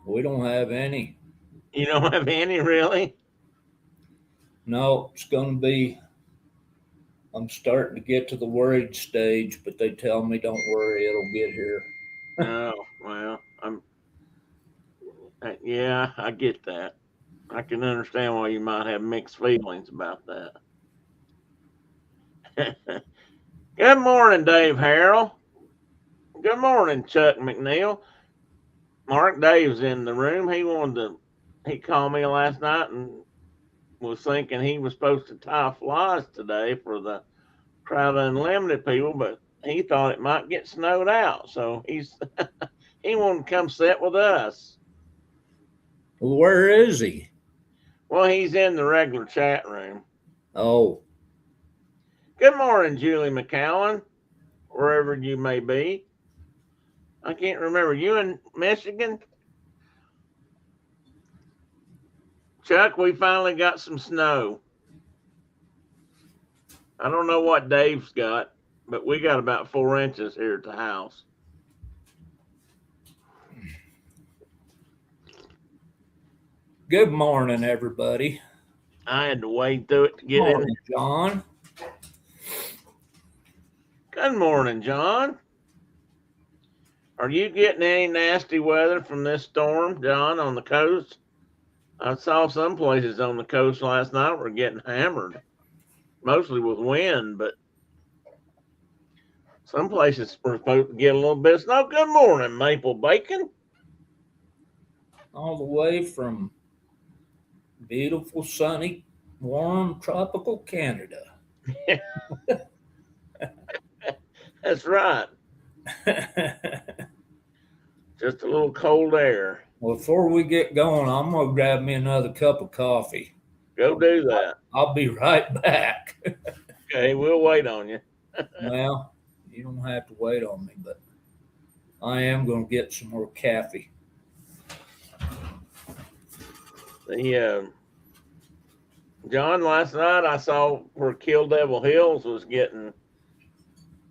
We don't have any. You don't have any, really? No, it's going to be. I'm starting to get to the worried stage, but they tell me don't worry, it'll get here. Oh, well, yeah, I get that. I can understand why you might have mixed feelings about that. Good morning, Dave Harrell. Good morning, Chuck McNeil. Mark Dave's in the room. He called me last night and was thinking he was supposed to tie flies today for the Crowd Unlimited people, but he thought it might get snowed out. So he wanted to come sit with us. Well, where is he? Well, he's in the regular chat room. Oh, Good morning, Julie McCowan, wherever you may be. I can't remember. You in Michigan? Chuck, we finally got some snow. I don't know what Dave's got, but we got about 4 inches here at the house. good morning, everybody. I had to wade through it to get in. Morning, John. Good morning, John. Are you getting any nasty weather from this storm, John, on the coast? I saw some places on the coast last night were getting hammered, mostly with wind, but some places were supposed to get a little bit of snow. Good morning, Maple Bacon. All the way from beautiful, sunny, warm, tropical Canada. That's right. Just a little cold air. Well, before we get going, I'm going to grab me another cup of coffee. Go do that. I'll be right back. Okay, we'll wait on you. Well, you don't have to wait on me, but I am going to get some more coffee. The John, last night I saw where Kill Devil Hills was getting.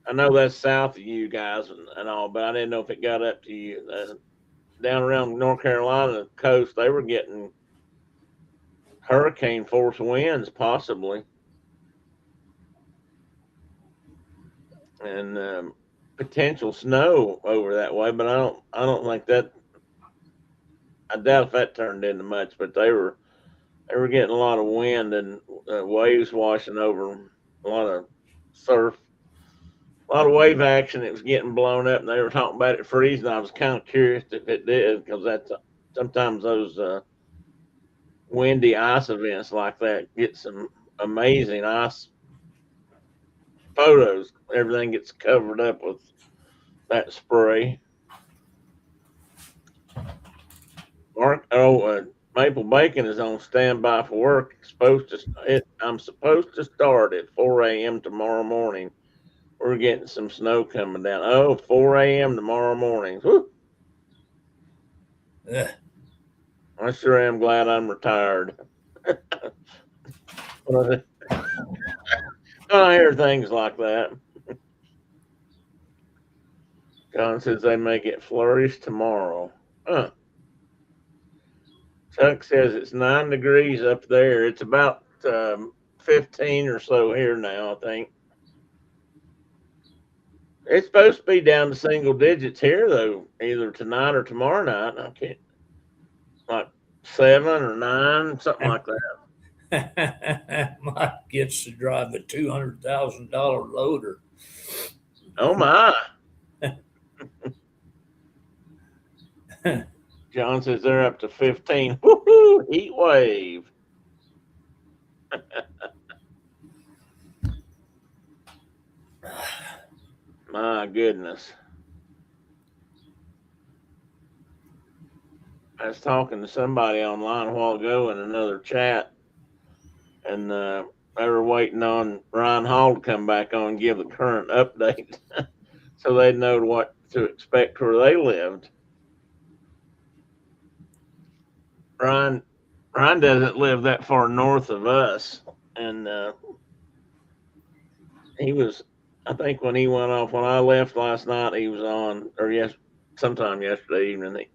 I know that's south of you guys and all, but I didn't know if it got up to you. Down around North Carolina coast, they were getting hurricane force winds, possibly, and potential snow over that way. But I don't think that. I doubt if that turned into much. But they were getting a lot of wind and waves washing over 'em, a lot of surf, a lot of wave action. It was getting blown up, and they were talking about it freezing. I was kind of curious if it did because that's sometimes those windy ice events like that get some amazing ice photos. Everything gets covered up with that spray. Maple Bacon is on standby for work. I'm supposed to start at 4 a.m. tomorrow morning. We're getting some snow coming down. Oh, 4 a.m. tomorrow morning. Whew. Ugh. I sure am glad I'm retired. When I hear things like that. John says they may get flurries tomorrow. Huh. Chuck says it's 9 degrees up there. It's about 15 or so here now, I think. It's supposed to be down to single digits here, though, either tonight or tomorrow night. I can't, like 7 or 9, something like that. Mike gets to drive a $200,000 loader. Oh, my. John says they're up to 15. Woohoo! Heat wave. My goodness. I was talking to somebody online a while ago in another chat, and they were waiting on Ryan Hall to come back on and give the current update so they'd know what to expect where they lived. Ryan, Ryan doesn't live that far north of us, and he was. I think when I left last night, he was on, or yes, sometime yesterday evening,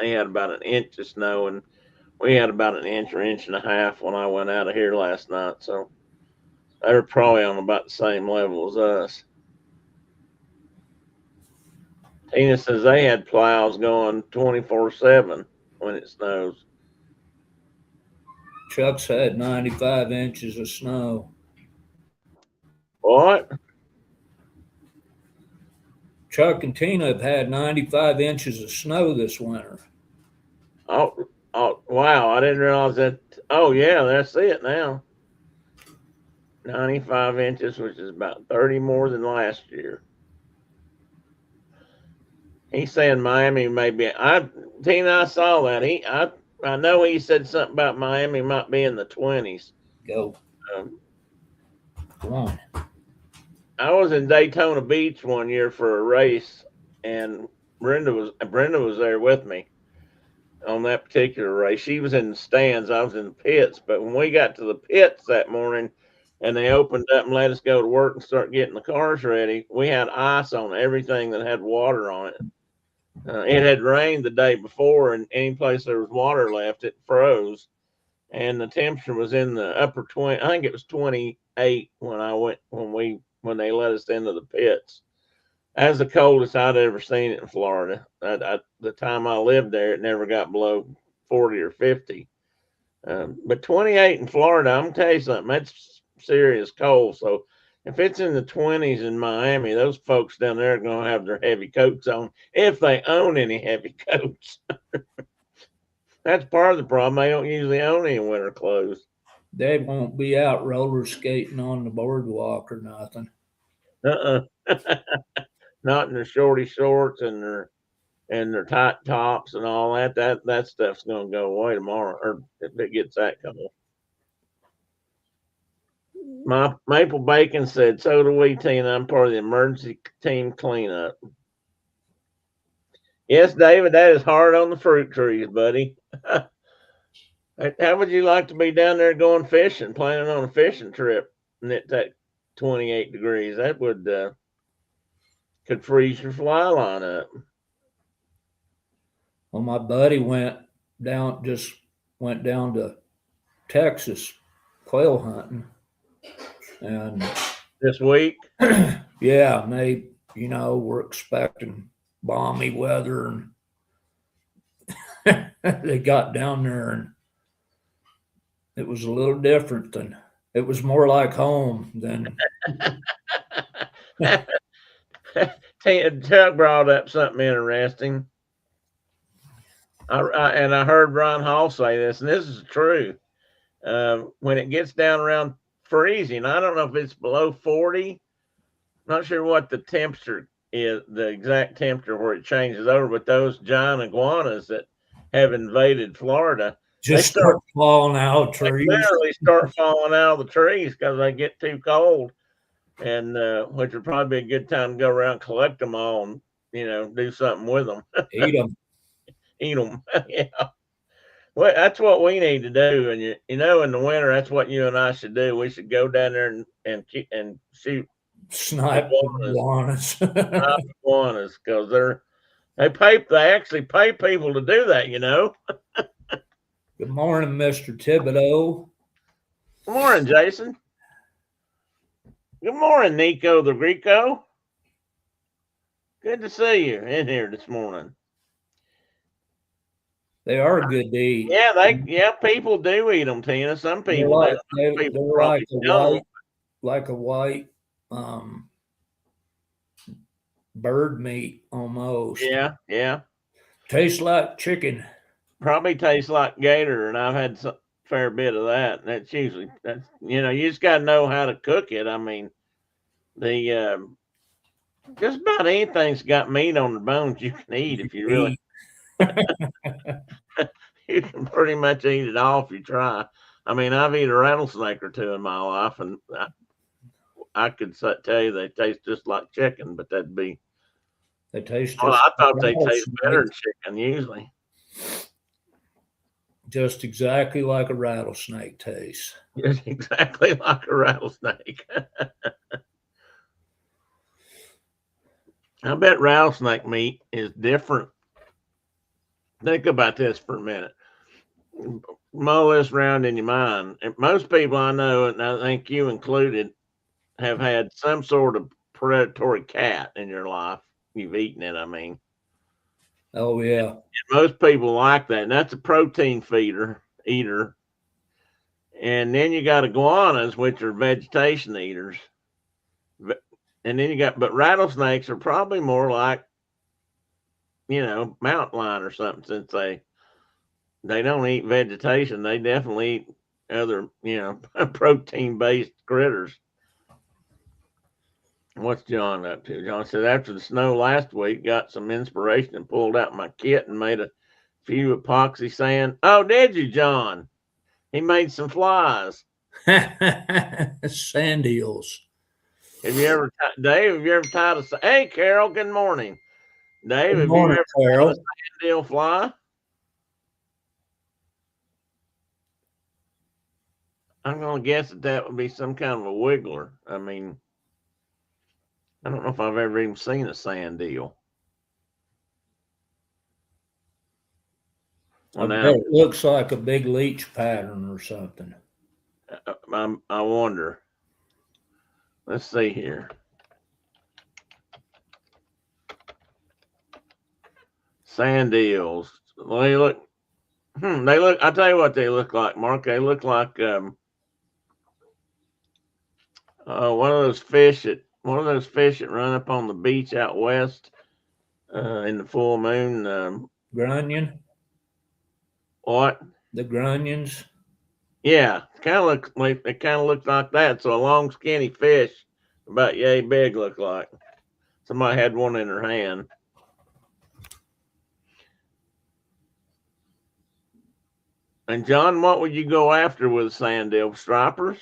they had about an inch of snow, and we had about an inch or inch and a half when I went out of here last night. So they're probably on about the same level as us. Tina says they had plows going 24/7 when it snows. Chuck's had 95 inches of snow. What? Chuck and Tina have had 95 inches of snow this winter. Oh, oh, wow! I didn't realize that. Oh, yeah, that's it now. 95 inches, which is about 30 more than last year. He's saying Miami maybe. Tina, I saw that. I know he said something about Miami might be in the 20s. Go. Um, Come on. I was in Daytona Beach one year for a race, and Brenda was there with me on that particular race. She was in the stands. I was in the pits. But when we got to the pits that morning, and they opened up and let us go to work and start getting the cars ready, we had ice on everything that had water on it. It had rained the day before, and any place there was water left, it froze. And the temperature was in the upper 20. I think it was 28 when they let us into the pits. That's the coldest I'd ever seen it in Florida. The time I lived there, it never got below 40 or 50. But 28 in Florida, I'm gonna tell you something. That's serious cold. So if it's in the 20s in Miami, those folks down there are gonna have their heavy coats on if they own any heavy coats. That's part of the problem. They don't usually own any winter clothes. They won't be out roller skating on the boardwalk or nothing. Uh-uh. Not in their shorty shorts and their tight tops and all that. That stuff's gonna go away tomorrow, or if it gets that cold. My Maple Bacon said, "So do we, Tina. I'm part of the emergency team cleanup." Yes, David, that is hard on the fruit trees, buddy. How would you like to be down there going fishing, planning on a fishing trip, and it's at 28 degrees? That would could freeze your fly line up. Well, my buddy went down to Texas quail hunting, and This week, yeah, and they, were expecting balmy weather, and they got down there, and it was a little different than it was more like home than. Chuck brought up something interesting. I heard Ron Hall say this, and this is true. When it gets down around freezing, I don't know if it's below 40. Not sure what the temperature is, the exact temperature where it changes over, but those giant iguanas that have invaded Florida, Just start falling out of trees. They literally start falling out of the trees because they get too cold, and which would probably be a good time to go around, collect them all, and do something with them. Eat them. Eat them. Yeah. Well, that's what we need to do, and in the winter, that's what you and I should do. We should go down there and shoot snipe iguanas. Iguanas, because they actually pay people to do that. Good morning, Mr. Thibodeau. Good morning, Jason. Good morning, Nico the Greco. Good to see you in here this morning. They are good to eat. Yeah, people do eat them, Tina. Some people they're like a white bird meat almost. Yeah. Tastes like chicken. Probably tastes like gator, and I've had a fair bit of that. And you just got to know how to cook it. I mean, the just about anything's got meat on the bones you can eat if you really. You can pretty much eat it all if you try. I mean, I've eaten a rattlesnake or two in my life, and I could tell you they taste just like chicken, but they taste. Well, I thought they taste better than chicken usually. Just exactly like a rattlesnake tastes. Just exactly like a rattlesnake. I bet rattlesnake meat is different Think about this for a minute. Mull this around in your mind. And most people I know, and I think you included, have had some sort of predatory cat in your life. You've eaten it, I mean. Oh yeah. And most people like that. And that's a protein eater. And then you got iguanas, which are vegetation eaters. And then but rattlesnakes are probably more like, mountain lion or something, since they don't eat vegetation. They definitely eat other, protein based critters. What's John up to? John said, after the snow last week, got some inspiration and pulled out my kit and made a few epoxy sand. Oh, did you, John? He made some flies. Sand eels. Have you ever, Dave? Have you ever tied a? Hey, Carol. Good morning, Dave. Good Have you morning, ever tied a Carol. sand eel fly? I'm gonna guess that would be some kind of a wiggler. I mean, I don't know if I've ever even seen a sand eel. I Well, bet now it looks like a big leech pattern or something. I wonder. Let's see here. Sand eels. Well, they look. They look. I tell you what they look like, Mark. They look like one of those fish that run up on the beach out west in the full moon. Grunion? What? The grunions? Yeah, kind of look like it. Kind of looks like that. So a long, skinny fish, about yay big, look like. Somebody had one in their hand. And John, what would you go after with a sand eel? Stripers?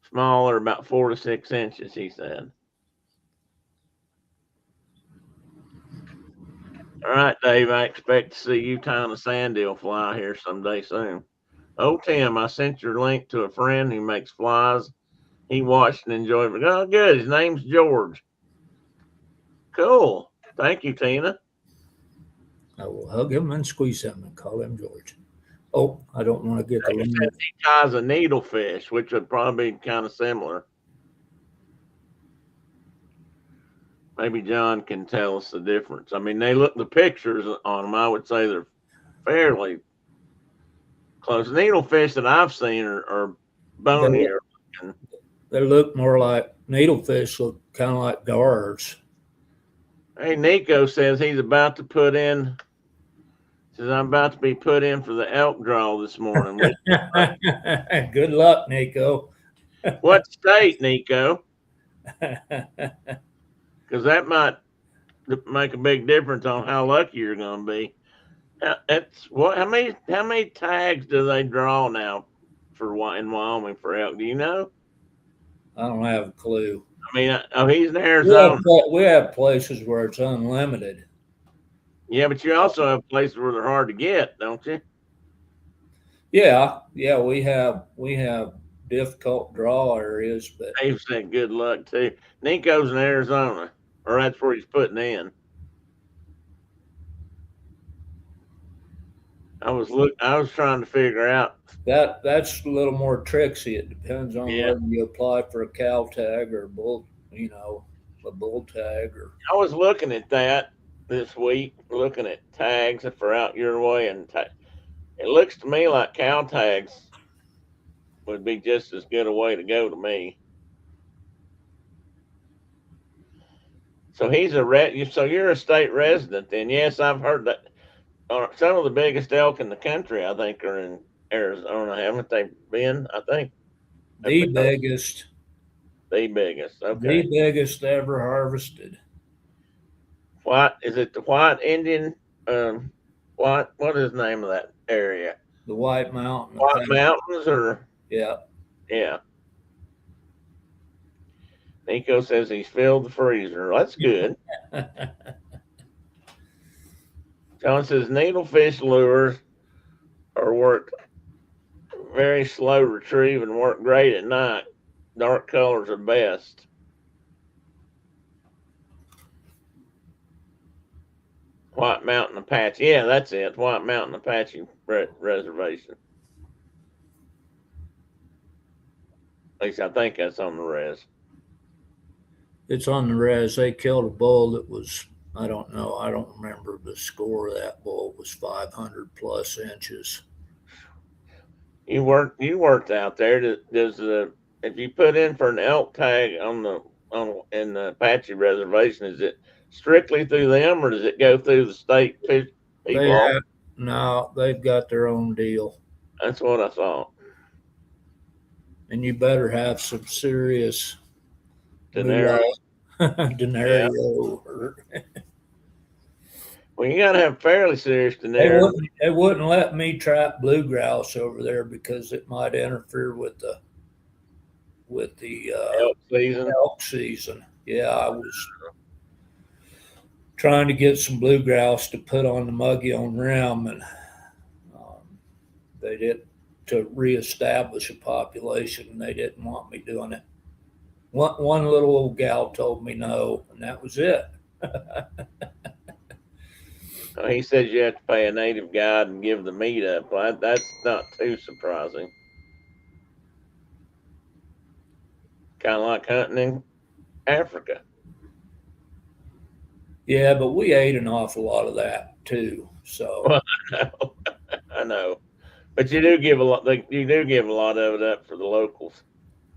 Smaller, about 4 to 6 inches, he said. All right, Dave, I expect to see you tying a sand eel fly here someday soon. Oh, Tim, I sent your link to a friend who makes flies. He watched and enjoyed it. Oh, good. His name's George. Cool. Thank you, Tina. I will hug him and squeeze him and call him George. Oh, I don't want to get the Dave limit. says he ties a needlefish, which would probably be kind of similar. Maybe John can tell us the difference. I mean, the pictures on them, I would say they're fairly close. Needlefish that I've seen are They, bonier. they look more like needlefish, look kind of like guards. Hey, Nico says he's about to put in. Says I'm about to be put in for the elk draw this morning. Good luck, Nico. What state, Nico? Because that might make a big difference on how lucky you're going to be. It's what? How many tags do they draw now for in Wyoming for elk? Do you know? I don't have a clue. I mean, he's in Arizona. We have places where it's unlimited. Yeah, but you also have places where they're hard to get, don't you? Yeah, we have difficult draw areas, but Dave said good luck too. Nico's in Arizona, or that's where he's putting in. I was trying to figure out. that's a little more tricksy. It depends on Yeah, whether you apply for a cow tag or a bull tag or. I was looking at that this week, looking at tags for out your way, and it looks to me like cow tags would be just as good a way to go to me. So so you're a state resident then? Yes, I've heard that. Some of the biggest elk in the country, I think, are in Arizona, haven't they been? I think up The the coast. biggest, The biggest. the Okay. biggest ever harvested. What is it? The White Indian? What is the name of that area? The White Mountain White Apache. Mountains, or Yeah. yeah. Nico says he's filled the freezer. That's good. John says needlefish lures are worked very slow retrieve and work great at night. Dark colors are best. White Mountain Apache. Yeah, that's it. White Mountain Apache Reservation. At least I think that's on the res. It's on the res. They killed a bull that was, I don't know, I don't remember the score of that bull. It was 500 plus inches. You worked out there. Does the if you put in for an elk tag on in the Apache reservation, is it strictly through them or does it go through the state They people? have, no, they've got their own deal. That's what I thought. And you better have some serious moolah Denary. Yeah. denario. Well, you got to have fairly serious They denary. wouldn't let me trap blue grouse over there because it might interfere with the Elk season. elk season. Yeah, I was trying to get some blue grouse to put on the muggy on rim, and um, they did to reestablish a population, and they didn't want me doing it. One little old gal told me no, and that was it. He says you have to pay a native guide and give the meat up. Well, that's not too surprising. Kind of like hunting in Africa. Yeah, but we ate an awful lot of that too. So Well, I know, I know, but you do give a lot. You do give a lot of it up for the locals.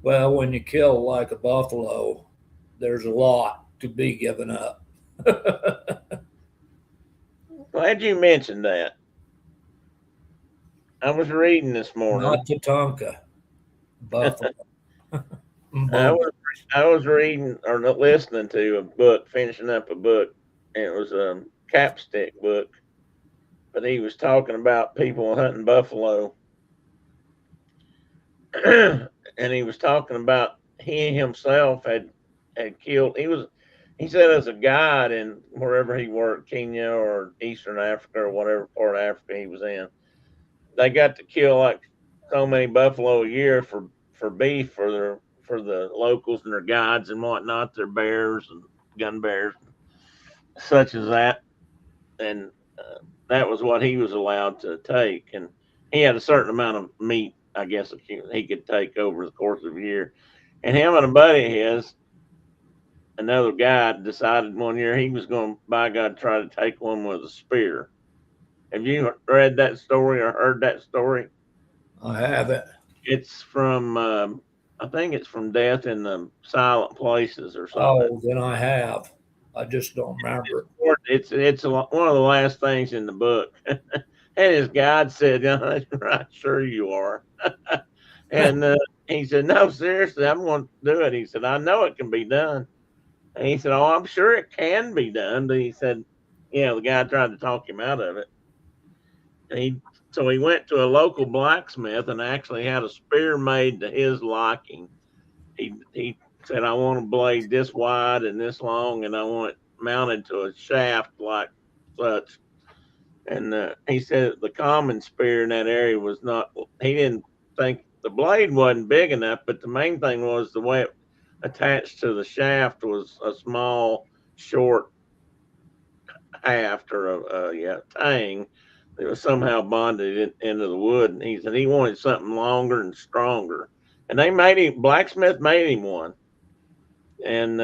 well, when you kill like a buffalo, there's a lot to be given up. Glad you mentioned that. I was reading this morning. Not Tatanka, buffalo. I Boga. was I was reading or listening to a book, finishing up a book, and it was a capstick book. But he was talking about people hunting buffalo, and he was talking about he himself had killed. He said as a guide in wherever he worked, Kenya or Eastern Africa or whatever part of Africa he was in, they got to kill like so many buffalo a year for beef for the locals and their guides and whatnot, their bears and gun bears, such as that, and that was what he was allowed to take, and he had a certain amount of meat, I guess, he could take over the course of a year. And him and a buddy of his, another guy, decided one year he was going to, by God, try to take one with a spear. Have you read that story or heard that story? I have it. It's from, I think it's from Death in the Silent Places or something. Oh, then I have. I just don't remember. One of the last things in the book. And his guide said, "Yeah, that's right, sure you are." And he said, "No, seriously, I'm going to do it." He said, "I know it can be done." And he said, "Oh, I'm sure it can be done." But he said, the guy tried to talk him out of it. And he went to a local blacksmith and actually had a spear made to his liking. He said, "I want a blade this wide and this long, and I want it mounted to a shaft like such." And he said the common spear in that area was not. He didn't think the blade wasn't big enough, but the main thing was the way it attached to the shaft was a small, short haft or a tang that was somehow bonded into the wood. And he said he wanted something longer and stronger. And they made him. Blacksmith made him one, and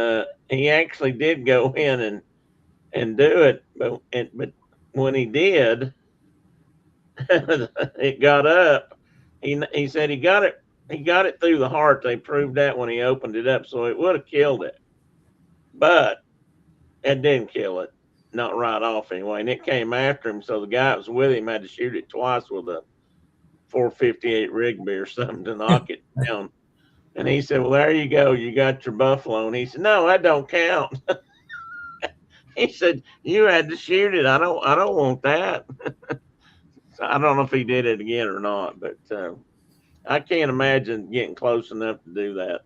he actually did go in and do it. But when he did, it got up. He said he got it through the heart. They proved that when he opened it up, so it would have killed it, but it didn't kill it, not right off anyway. And it came after him, so the guy that was with him had to shoot it twice with a 458 Rigby or something to knock it down. And he said, "Well, there you go. You got your buffalo." And he said, "No, that don't count." He said, "You had to shoot it. I don't want that." So I don't know if he did it again or not, but I can't imagine getting close enough to do that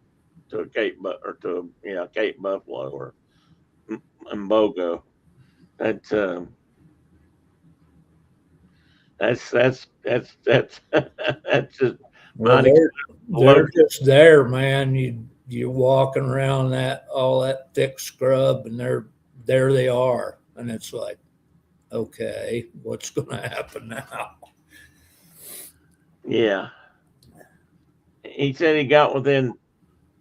to a or to a Cape buffalo or mbogo. That that's that's just Well, mighty they're local. just there, man. You're walking around that all that thick scrub, and there they are, and it's like okay, what's going to happen now? Yeah. He said he got within.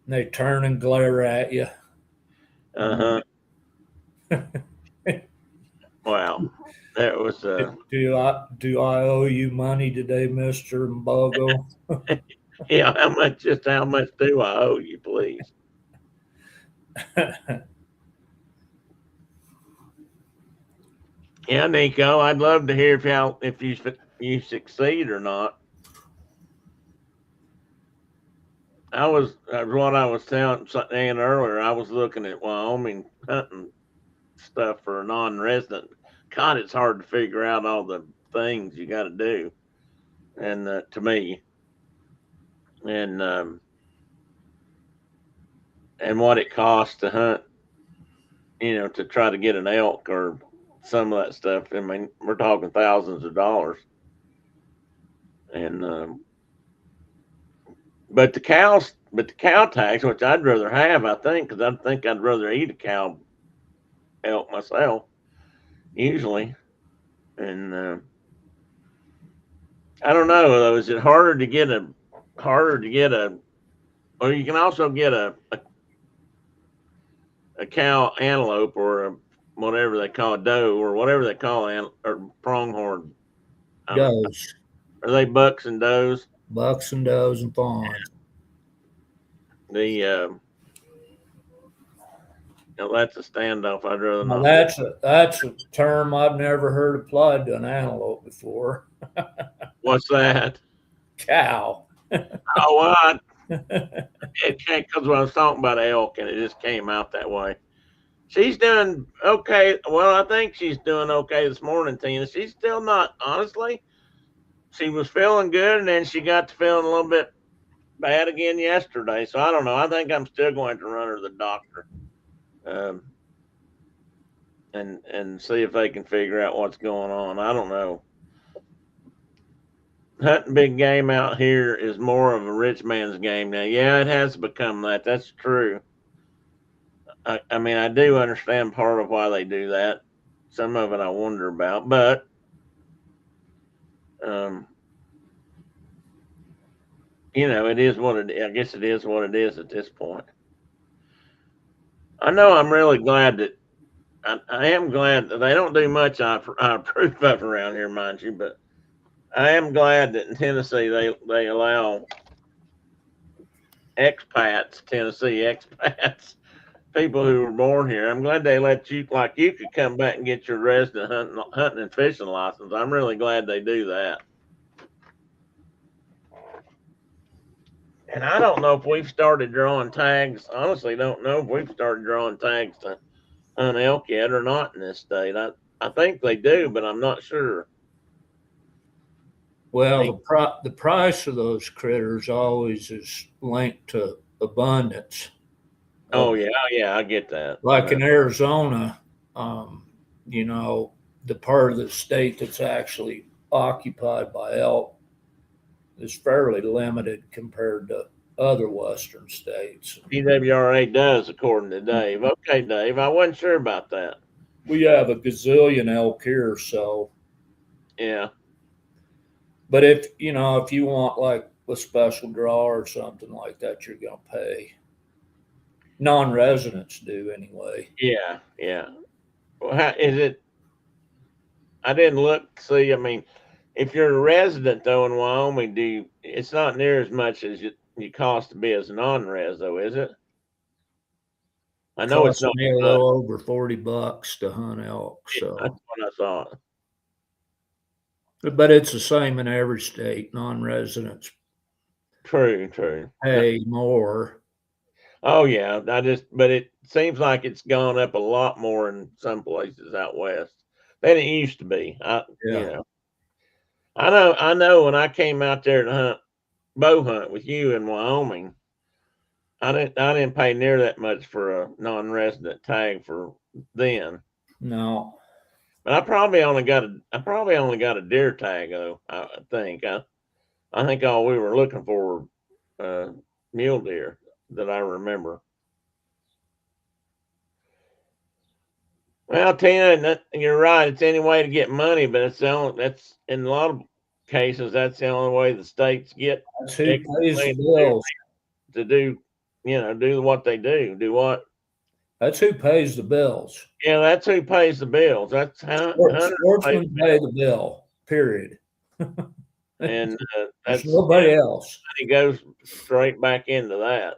They turn and glare at you. Uh huh. Wow. That was Do I owe you money today, Mister Mbogo? yeah. How much do I owe you, please? Yeah, Nico. I'd love to hear if you succeed or not. What I was telling Ann earlier. I was looking at Wyoming hunting stuff for a non-resident. God, it's hard to figure out all the things you got to do, and to me, and and what it costs to hunt. To try to get an elk or some of that stuff. I mean, we're talking thousands of dollars, and but the cow tax, which I'd rather have, I think, because I think I'd rather eat a cow elk myself usually, and I don't know though. Is it harder to get a, or you can also get a cow antelope or whatever they call a doe or whatever they call or pronghorn. Um, Does are they bucks and does? bucks and does and fawns. The that's a standoff. I'd rather Now not be. that's a term I've never heard applied to an antelope before. What's that? Cow. Oh, well, it can't because I was talking about elk and it just came out that way. She's doing okay. Well, I think she's doing okay this morning, Tina. She's still not, honestly. She was feeling good and then she got to feeling a little bit bad again yesterday. So I don't know. I think I'm still going to run her to the doctor. Um, and see if they can figure out what's going on. I don't know. Hunting big game out here is more of a rich man's game now. Yeah, it has become that. That's true. I mean, I do understand part of why they do that. Some of it I wonder about, but um, it is what it. I guess it is what it is at this point. I know. I'm really glad that I am glad that they don't do much. I approve of around here, mind you, but I am glad that in Tennessee they allow Tennessee expats, people who were born here. I'm glad they let you, like you could come back and get your resident hunting and fishing license. I'm really glad they do that. And I don't know if we've started drawing tags. Honestly, don't know if we've started drawing tags to hunt elk yet or not in this state. I think they do, but I'm not sure. Well, They, the price of those critters always is linked to abundance oh of, yeah, I get that. like in Arizona, um, you know, the part of the state that's actually occupied by elk is fairly limited compared to other western states. PWRA does, according to Dave. Okay, Dave, I wasn't sure about that. We have a gazillion elk here, so. Yeah, But if you want like a special draw or something like that, you're gonna pay. Non-residents do anyway. yeah. Well, how is it? I didn't look to see. I mean, if you're a resident though in Wyoming, it's not near as much as you cost to be as a non-res though, is it? I know it's Costs not me a much. little over $40 to hunt elk, That's so. what I thought. But it's the same in every state. Non-residents True. pay more. Oh yeah, but it seems like it's gone up a lot more in some places out west than it used to be. Yeah. I know when I came out there to bow hunt with you in Wyoming, I didn't pay near that much for a non-resident tag for then. No. But I probably only got a deer tag though. I think I think all we were looking for were mule deer that I remember. Well, Tina, you're right. It's any way to get money, but it's the only, that's in a lot of cases that's the only way the states get That's who extra pays money the bills. to do, do what they do. Do what? That's who pays the bills. Yeah, that's who pays the bills. That's how hunters pay Sportsmen the pay bills, the bill. Period. and There's that's nobody else. money goes straight back into that.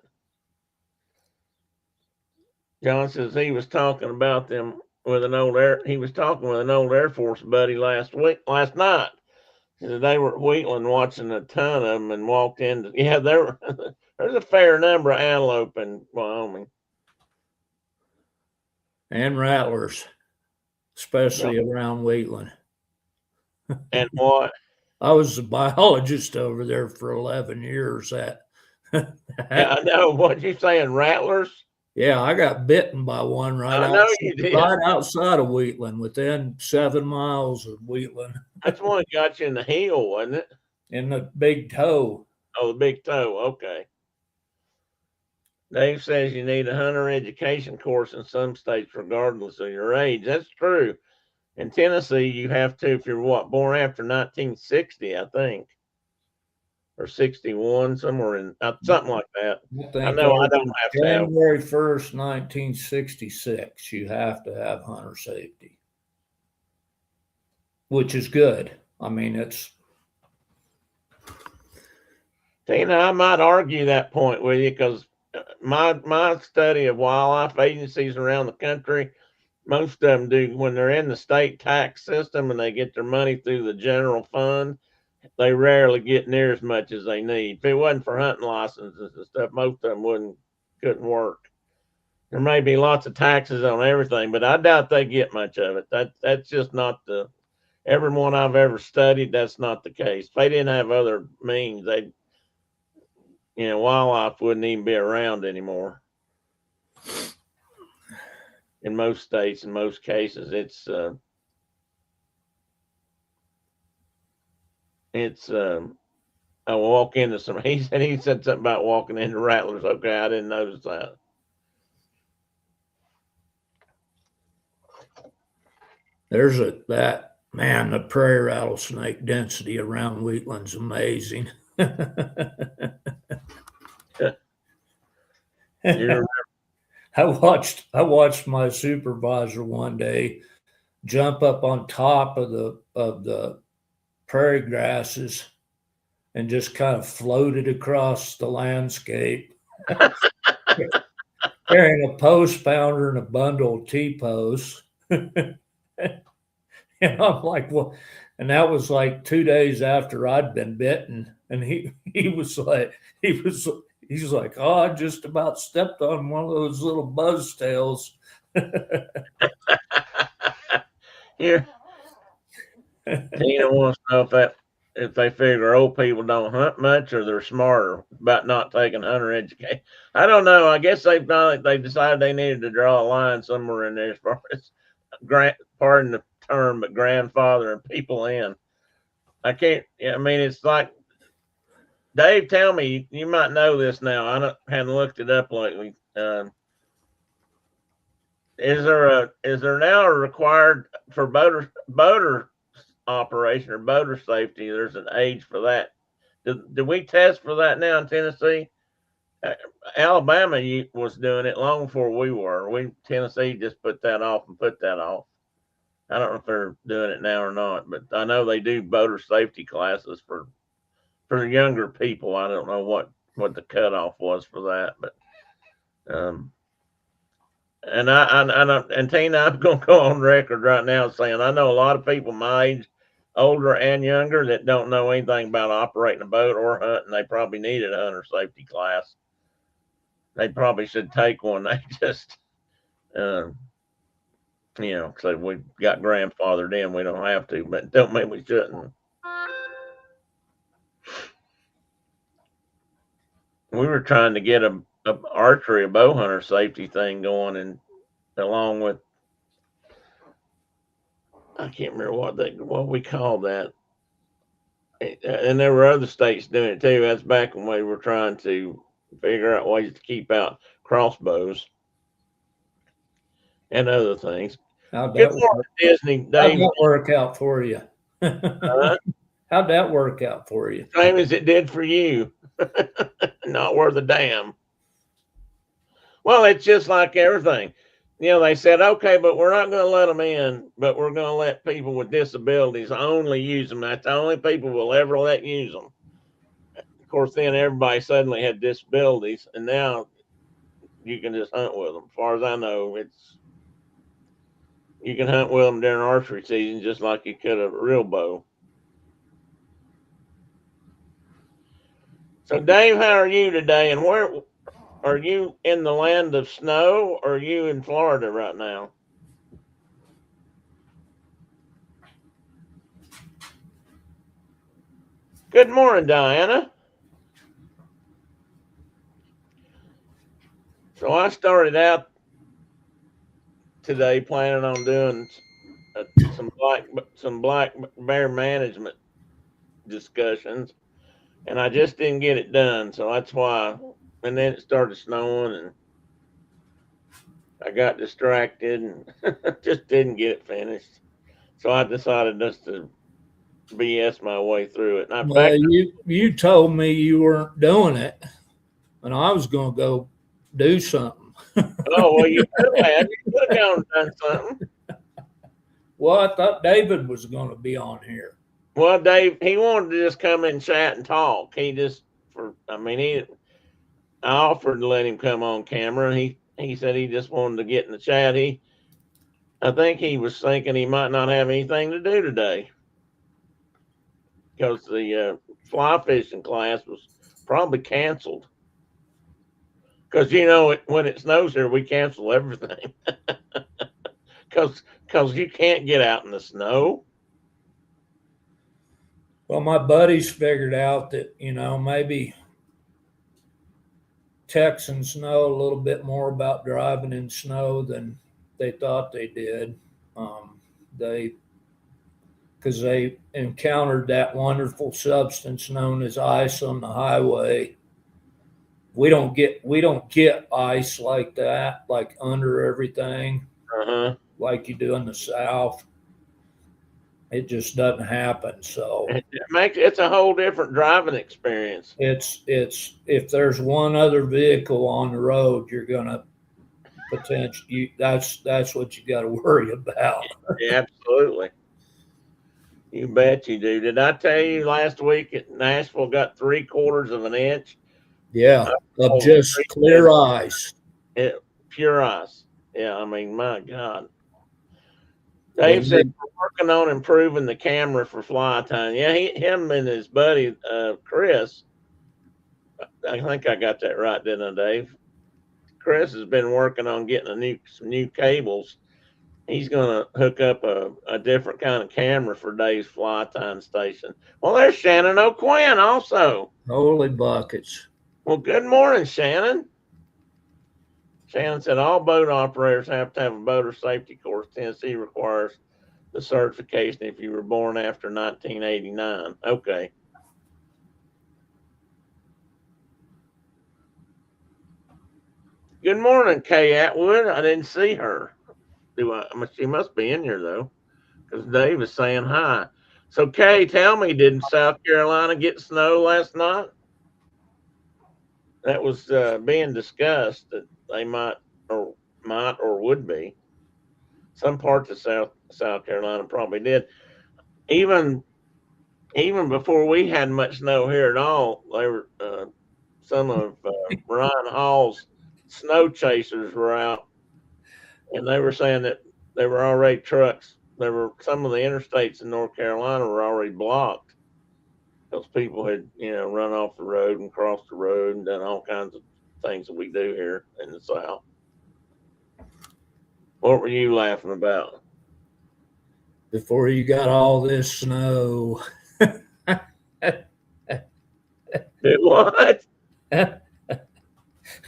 John says he was talking about them with an old air. He was talking with an old Air Force buddy last night. They were at Wheatland watching a ton of them and walked in. Yeah, there's a fair number of antelope in Wyoming. And rattlers, Yeah. especially around Wheatland. And what? I was a biologist over there for 11 years. Yeah, I know. What you saying, rattlers? Yeah, I got bitten by one I know you did. right outside of Wheatland, within 7 miles of Wheatland, That's one that got you in the heel, wasn't it? in the big toe. Oh, the big toe. Okay. Dave says you need a hunter education course in some states, regardless of your age. That's true. In Tennessee, you have to if you're born after 1960, I think, or 61, somewhere in something like that. I I think know I don't over have to have. January 1st, 1966, you have to have hunter safety, which is good. I mean, it's Tina, I might argue that point with you because my study of wildlife agencies around the country, most of them do when they're in the state tax system and they get their money through the general fund. They rarely get near as much as they need. If it wasn't for hunting licenses and stuff, most of them couldn't work. There may be lots of taxes on everything, but I doubt they get much of it. That's just not the everyone I've ever studied. That's not the case. If they didn't have other means, they wildlife wouldn't even be around anymore. In most states, in most cases, it's I walk into some. He said something about walking into rattlers. Okay, I didn't notice that. there's that man, the prairie rattlesnake density around Wheatland's amazing. You're I watched my supervisor one day jump up on top of the prairie grasses and just kind of floated across the landscape, carrying a post pounder and a bundle of T posts. And I'm like, well, and that was like 2 days after I'd been bitten. And he was like, he's like, oh, I just about stepped on one of those little buzz tails. here. Tina wants to know if they figure old people don't hunt much or they're smarter about not taking hunter education. I don't know. I guess they decided they needed to draw a line somewhere in there as far as pardon the term, but grandfathering people in. I can't. I mean, it's like Dave. Tell me, you might know this now. Hadn't looked it up lately. Is there now a required for boater operation or boater safety? There's an age for that. Did we test for that now in Tennessee? Uh, Alabama was doing it long before we were. Tennessee just put that off and put that off. I don't know if they're doing it now or not, but I know they do boater safety classes for younger people. I don't know what the cutoff was for that, but and and Tina, I'm going to go on record right now saying I know a lot of people my age, older and younger, that don't know anything about operating a boat or hunting. They probably needed a hunter safety class. They probably should take one. They just, uh, say we got grandfathered in. We don't have to, but don't mean we shouldn't. We were trying to get a archery, a bow hunter safety thing going, and along with I can't remember what we call that. And there were other states doing it too. That's back when we were trying to figure out ways to keep out crossbows and other things. How'd Good that morning, work? Disney, How'd Dave. that work out for you? Uh, How'd that work out for you? Same as it did for you. Not worth a damn. Well, it's just like everything. They said, okay, but we're not going to let them in, but we're going to let people with disabilities only use them. That's the only people we'll ever let use them. Of course, then everybody suddenly had disabilities, and now you can just hunt with them. As far as I know, you can hunt with them during archery season just like you could a real bow. So, Dave, how are you today? And where are you, in the land of snow, or are you in Florida right now? Good morning, Diana. So I started out today planning on doing some black bear management discussions, and I just didn't get it done. So that's why. And then it started snowing, and I got distracted and just didn't get it finished. So I decided just to BS my way through it. And in Well, fact, you told me you weren't doing it, and I was going to go do something. oh well, you could have. You could have gone and done something. Well, I thought David was going to be on here. Well, Dave, he wanted to just come and chat and talk. I offered to let him come on camera. He said he just wanted to get in the chat. I think he was thinking he might not have anything to do today because the fly fishing class was probably canceled. Because when it snows here, we cancel everything because you can't get out in the snow. Well, my buddies figured out that, maybe Texans know a little bit more about driving in snow than they thought they did. They because they encountered that wonderful substance known as ice on the highway. We don't get ice like that, like under everything, Uh-huh. like you do in the South. It just doesn't happen. So It's a whole different driving experience. it's if there's one other vehicle on the road, you're gonna potentially that's what you got to worry about. Yeah, absolutely. You bet you do. Did I tell you last week at Nashville got 3/4 of an inch? Yeah, of Oh, just clear ice. pure ice. Yeah, I mean, my God. Well, Dave said we're working on improving the camera for fly time. Yeah, him and his buddy Chris. I think I got that right, didn't I, Dave? Chris has been working on getting some new cables. He's going to hook up a different kind of camera for Dave's fly time station. Well, there's Shannon O'Quinn also. holy buckets. Well, good morning, Shannon. Shannon said all boat operators have to have a boater safety course. Tennessee requires the certification if you were born after 1989. Okay. Good morning, Kay Atwood. I didn't see her. She must be in here though, because Dave is saying hi. So, Kay, tell me, did South Carolina get snow last night? That was being discussed that they might or would be. Some parts of South Carolina probably did. Even before we had much snow here at all, they were some of Ryan Hall's snow chasers were out, and they were saying that there were already trucks. There were some of the interstates in North Carolina were already blocked because people had run off the road and crossed the road and done all kinds of things that we do here in the South. What were you laughing about? Before you got all this snow. Did what?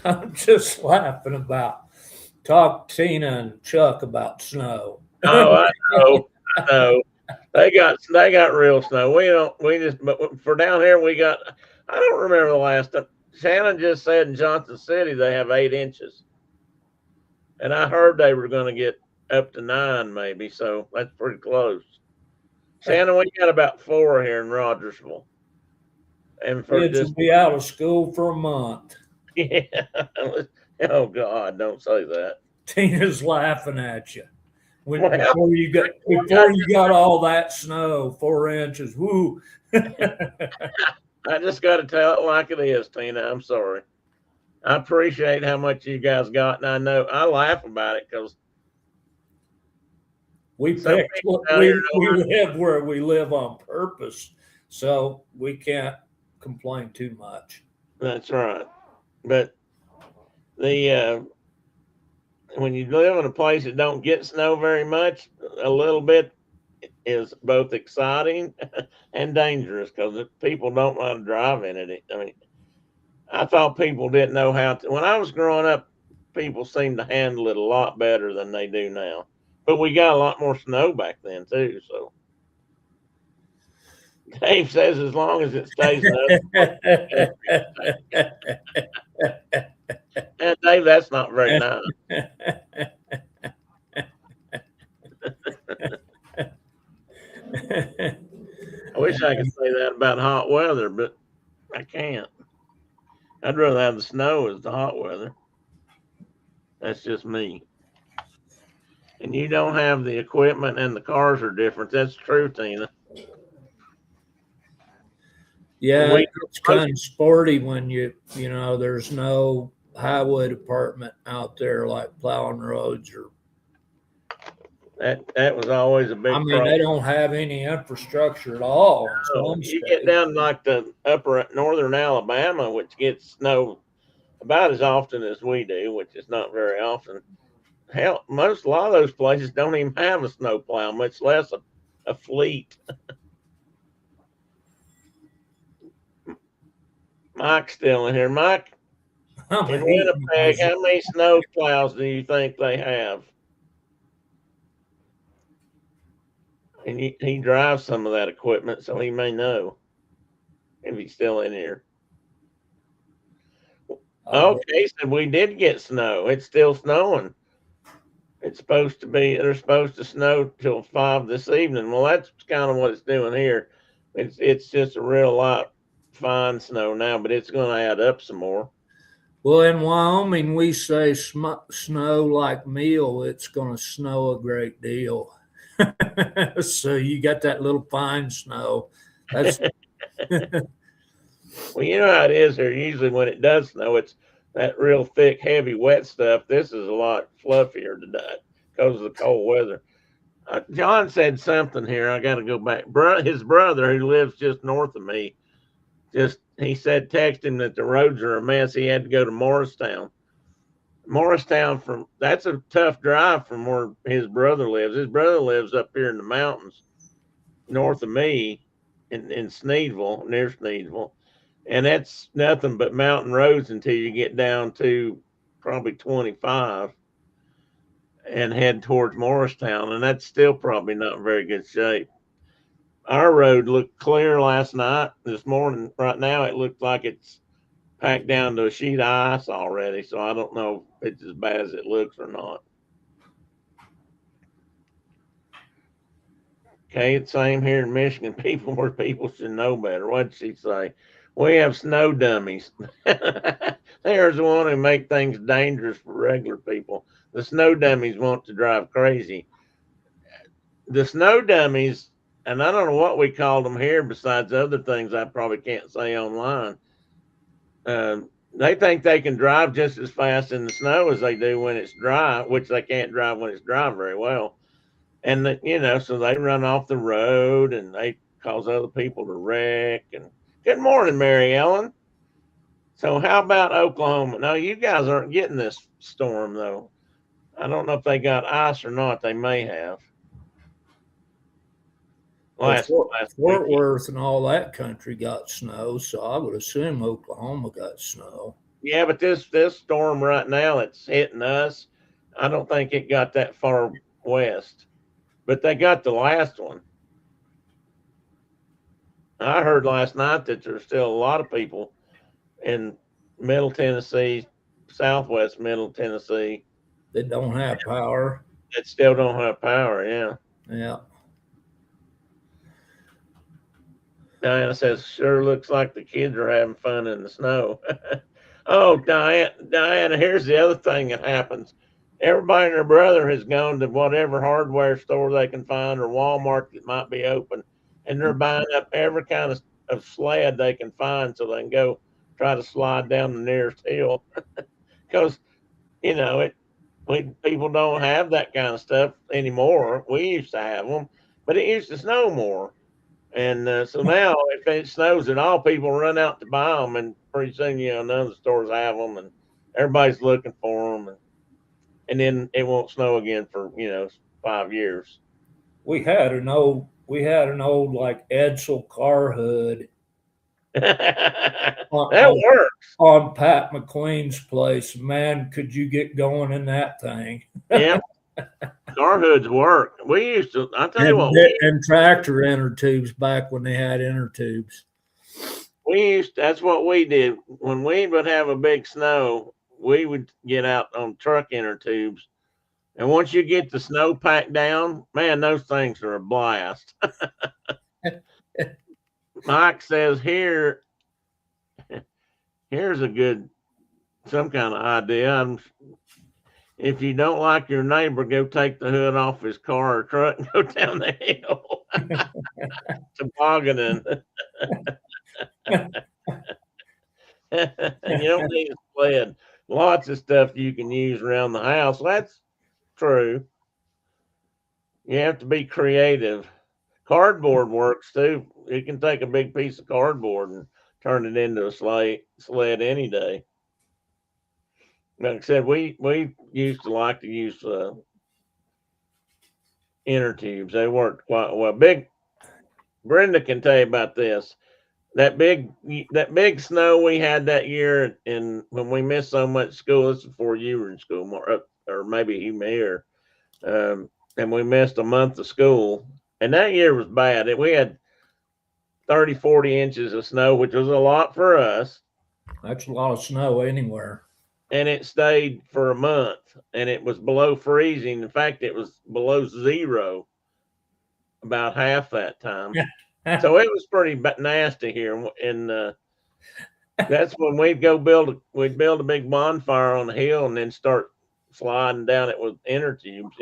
I'm just laughing about talk Tina and Chuck about snow. Oh, I know. I know. They got real snow. But for down here we got. I don't remember the last time. Shannon just said in Johnson City they have 8 inches, and I heard they were going to get up to 9 maybe. So that's pretty close. Shannon, we got about 4 here in Rogersville. And for Kids will just, be out of school for a month. yeah. Oh God, don't say that. Tina's laughing at you. Well, Before you got all that snow, 4 inches. Woo. I just got to tell it like it is, Tina. I'm sorry. I appreciate how much you guys got, and I know I laugh about it because we some picked people down here we know. live where we live on purpose, so we can't complain too much. That's right. But the when you live in a place that don't get snow very much, a little bit is both exciting and dangerous because people don't want to drive in it. I mean, I thought people didn't know how to. When I was growing up, people seemed to handle it a lot better than they do now. But we got a lot more snow back then too. So Dave says as long as it stays in other and Dave, that's not very nice. I wish I could say that about hot weather, but I can't. I'd rather have the snow as the hot weather. That's just me. And you don't have the equipment and the cars are different. That's true, Tina. Yeah, We it's kind of sporty when there's no highway department out there like plowing roads or. that was always a I big mean, they problem. don't have any infrastructure at all in So some you get states. down like the upper northern Alabama, which gets snow about as often as we do, which is not very often. Hell, a lot of those places don't even have a snow plow, much less a fleet. Mike's still in here. Mike, I'm in eating my Winnipeg, how many snow plows do you think they have? And he drives some of that equipment, so he may know if he's still in here. Okay, so we did get snow. It's still snowing. They're supposed to snow till 5 this evening. Well, that's kind of what it's doing here. It's just a real light, fine snow now, but it's going to add up some more. Well, in Wyoming, we say snow like meal. It's going to snow a great deal. So you got that little fine snow. That's Well, you know how it is here. Usually, when it does snow, it's that real thick, heavy, wet stuff. This is a lot fluffier today because of the cold weather. John said something here. I got to go back. His brother, who lives just north of me, he said text him that the roads are a mess. He had to go to Morristown. That's a tough drive from where his brother lives. His brother lives up here in the mountains north of me in Sneedville, near Sneedville. And that's nothing but mountain roads until you get down to probably 25 and head towards Morristown. And that's still probably not in very good shape. Our road looked clear last night. This morning, right now, it looked like it's packed down to a sheet of ice already. So I don't know if it's as bad as it looks or not. Okay, it's same here in Michigan. People should know better. What'd she say? We have snow dummies. There's the one who make things dangerous for regular people. The snow dummies want to drive crazy. The snow dummies, and I don't know what we called them here besides other things I probably can't say online. They think they can drive just as fast in the snow as they do when it's dry, which they can't drive when it's dry very well. And so they run off the road and they cause other people to wreck. And good morning, Mary Ellen. So how about Oklahoma? No, you guys aren't getting this storm though. I don't know if they got ice or not. They may have. Last Fort weekend. Worth and all that country got snow, so I would assume Oklahoma got snow. Yeah, but this storm right now it's hitting us. I don't think it got that far west, but they got the last one. I heard last night that there's still a lot of people in Middle Tennessee, Southwest Middle Tennessee. They don't have power. that still don't have power. Yeah. Yeah. Diana says, "Sure looks like the kids are having fun in the snow." Oh, Diana, here's the other thing that happens. Everybody and their brother has gone to whatever hardware store they can find or Walmart that might be open, and they're buying up every kind of sled they can find so they can go try to slide down the nearest hill. Because, it people don't have that kind of stuff anymore. We used to have them, but it used to snow more. And so now, if it snows at all, people run out to buy them, and pretty soon, none of the stores have them, and everybody's looking for them, and then it won't snow again for 5 years. We had an old like Edsel car hood That on, on works. on Pat McQueen's place. Man, could you get going in that thing? Yeah, car hoods work. We used to. I tell you and what, and tractor inner tubes back when they had inner tubes. we used. That's what we did when we would have a big snow. We would get out on truck inner tubes. And once you get the snow packed down, man, those things are a blast. Mike says here's a good some kind of idea. If you don't like your neighbor, go take the hood off his car or truck and go down the hill. Tobogganing. You don't need a sled. Lots of stuff you can use around the house. That's true. You have to be creative. Cardboard works too. You can take a big piece of cardboard and turn it into a sled any day. Like I said, we used to like to use inner tubes. They worked quite well. Big Brenda can tell you about this. That big snow we had that year, and when we missed so much school. This is before you were in school, or maybe you may, or and we missed a month of school. And that year was bad. We had 30, 40 inches of snow, which was a lot for us. That's a lot of snow anywhere. And it stayed for a month, and it was below freezing. In fact, it was below zero about half that time. So it was pretty nasty here. And that's when we'd build a big bonfire on the hill and then start sliding down it with inner tubes,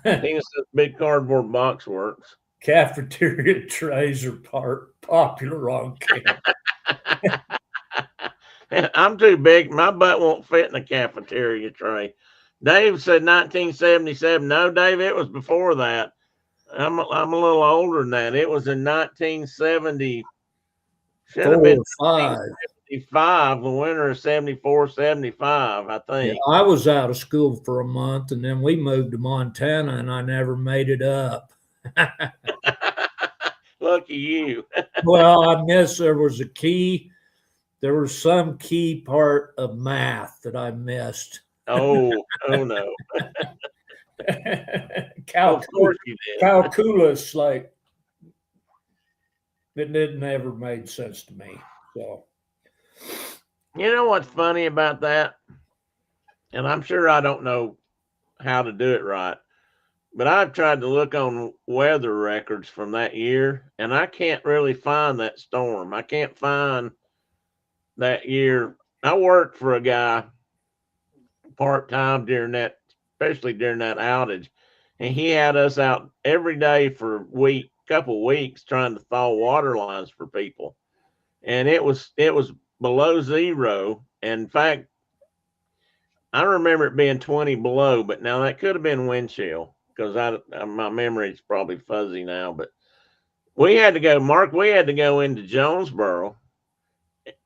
I think it's a big cardboard box works. Cafeteria trays are popular on camp. I'm too big. My butt won't fit in a cafeteria tray. Dave said 1977. No, Dave, it was before that. I'm a little older than that. It was in 1970. Should have been 1975, the winter of 74, 75, I think. Yeah, I was out of school for a month, and then we moved to Montana, and I never made it up. Lucky you. Well, I missed there was some key part of math that I missed. Oh no. Of course you did. Calculus, like, it didn't ever made sense to me. So, you know what's funny about that? And I'm sure I don't know how to do it right, but I've tried to look on weather records from that year, and I can't really find that storm. I can't find that year. I worked for a guy part time especially during that outage, and he had us out every day for couple weeks trying to thaw water lines for people, and it was below zero. And in fact, I remember it being 20 below, but now that could have been wind chill because my memory is probably fuzzy now. But we had to go into Jonesboro.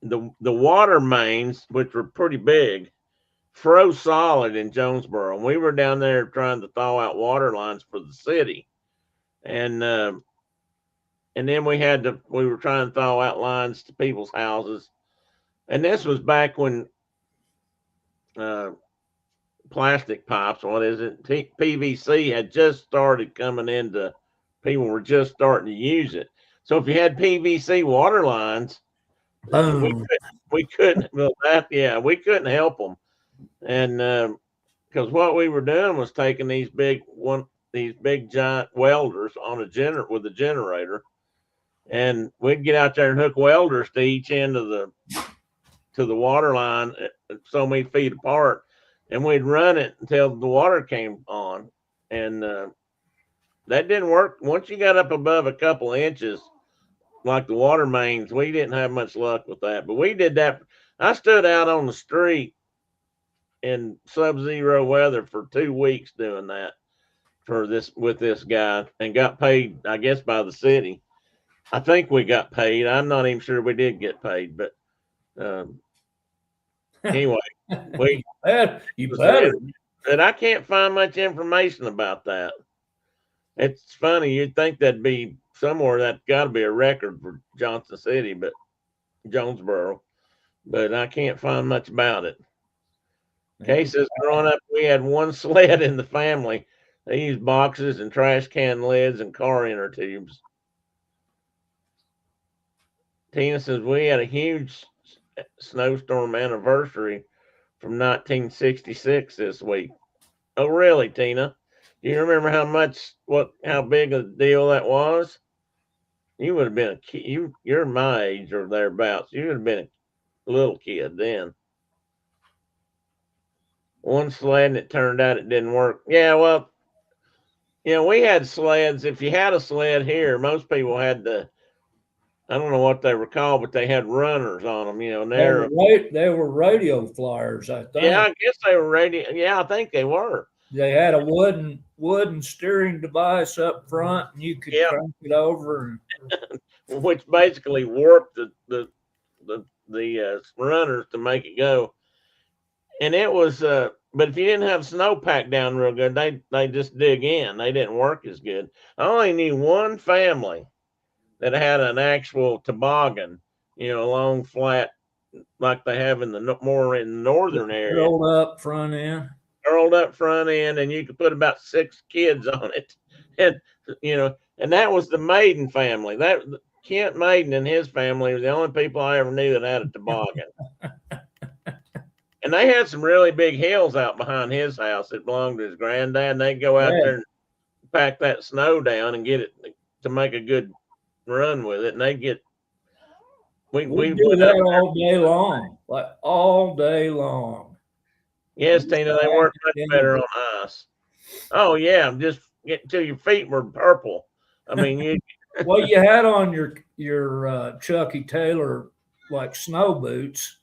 The water mains, which were pretty big, froze solid in Jonesboro. And we were down there trying to thaw out water lines for the city. And then we were trying to thaw out lines to people's houses. And this was back when plastic pipes, what is it? PVC had just started coming into, people were just starting to use it. So if you had PVC water lines, boom. we couldn't help them. And because what we were doing was taking these big giant welders on with a generator, and we'd get out there and hook welders to each end of the water line, so many feet apart, and we'd run it until the water came on, and that didn't work. Once you got up above a couple of inches, like the water mains, we didn't have much luck with that. But we did that. I stood out on the street in sub-zero weather for 2 weeks doing that with this guy, and got paid, I guess, by the city. I think we got paid. I'm not even sure we did get paid, but anyway, we you better. And I can't find much information about that. It's funny. You'd think that'd be somewhere, that's got to be a record for Johnson City, but Jonesboro, but I can't find much about it. Kay says, growing up, we had one sled in the family. They used boxes and trash can lids and car inner tubes. Tina says, we had a huge snowstorm anniversary from 1966 this week. Oh, really, Tina? Do you remember how big a deal that was? You would have been a kid. You're my age or thereabouts. You would have been a little kid then. One sled, and it turned out it didn't work. Yeah, well, we had sleds. If you had a sled here, most people had I don't know what they were called, but they had runners on them, narrow. They were radio flyers, I think. Yeah, I guess they were radio. Yeah, I think they were. They had a wooden steering device up front, and you could crank it over, which basically warped the runners to make it go. And it was, but if you didn't have snow packed down real good, they just dig in. They didn't work as good. I only knew one family that had an actual toboggan, long flat, like they have more in the northern area. Curled up front end, and you could put about 6 kids on it, and and that was the Maiden family. That Kent Maiden and his family were the only people I ever knew that had a toboggan. And they had some really big hills out behind his house that belonged to his granddad, and they'd go out there and pack that snow down and get it to make a good run with it. And they get we do that all day long, like all day long. Yes, Tina, they work much better on ice. Oh yeah, just get till your feet were purple. I mean, well, you had on your Chucky Taylor like snow boots.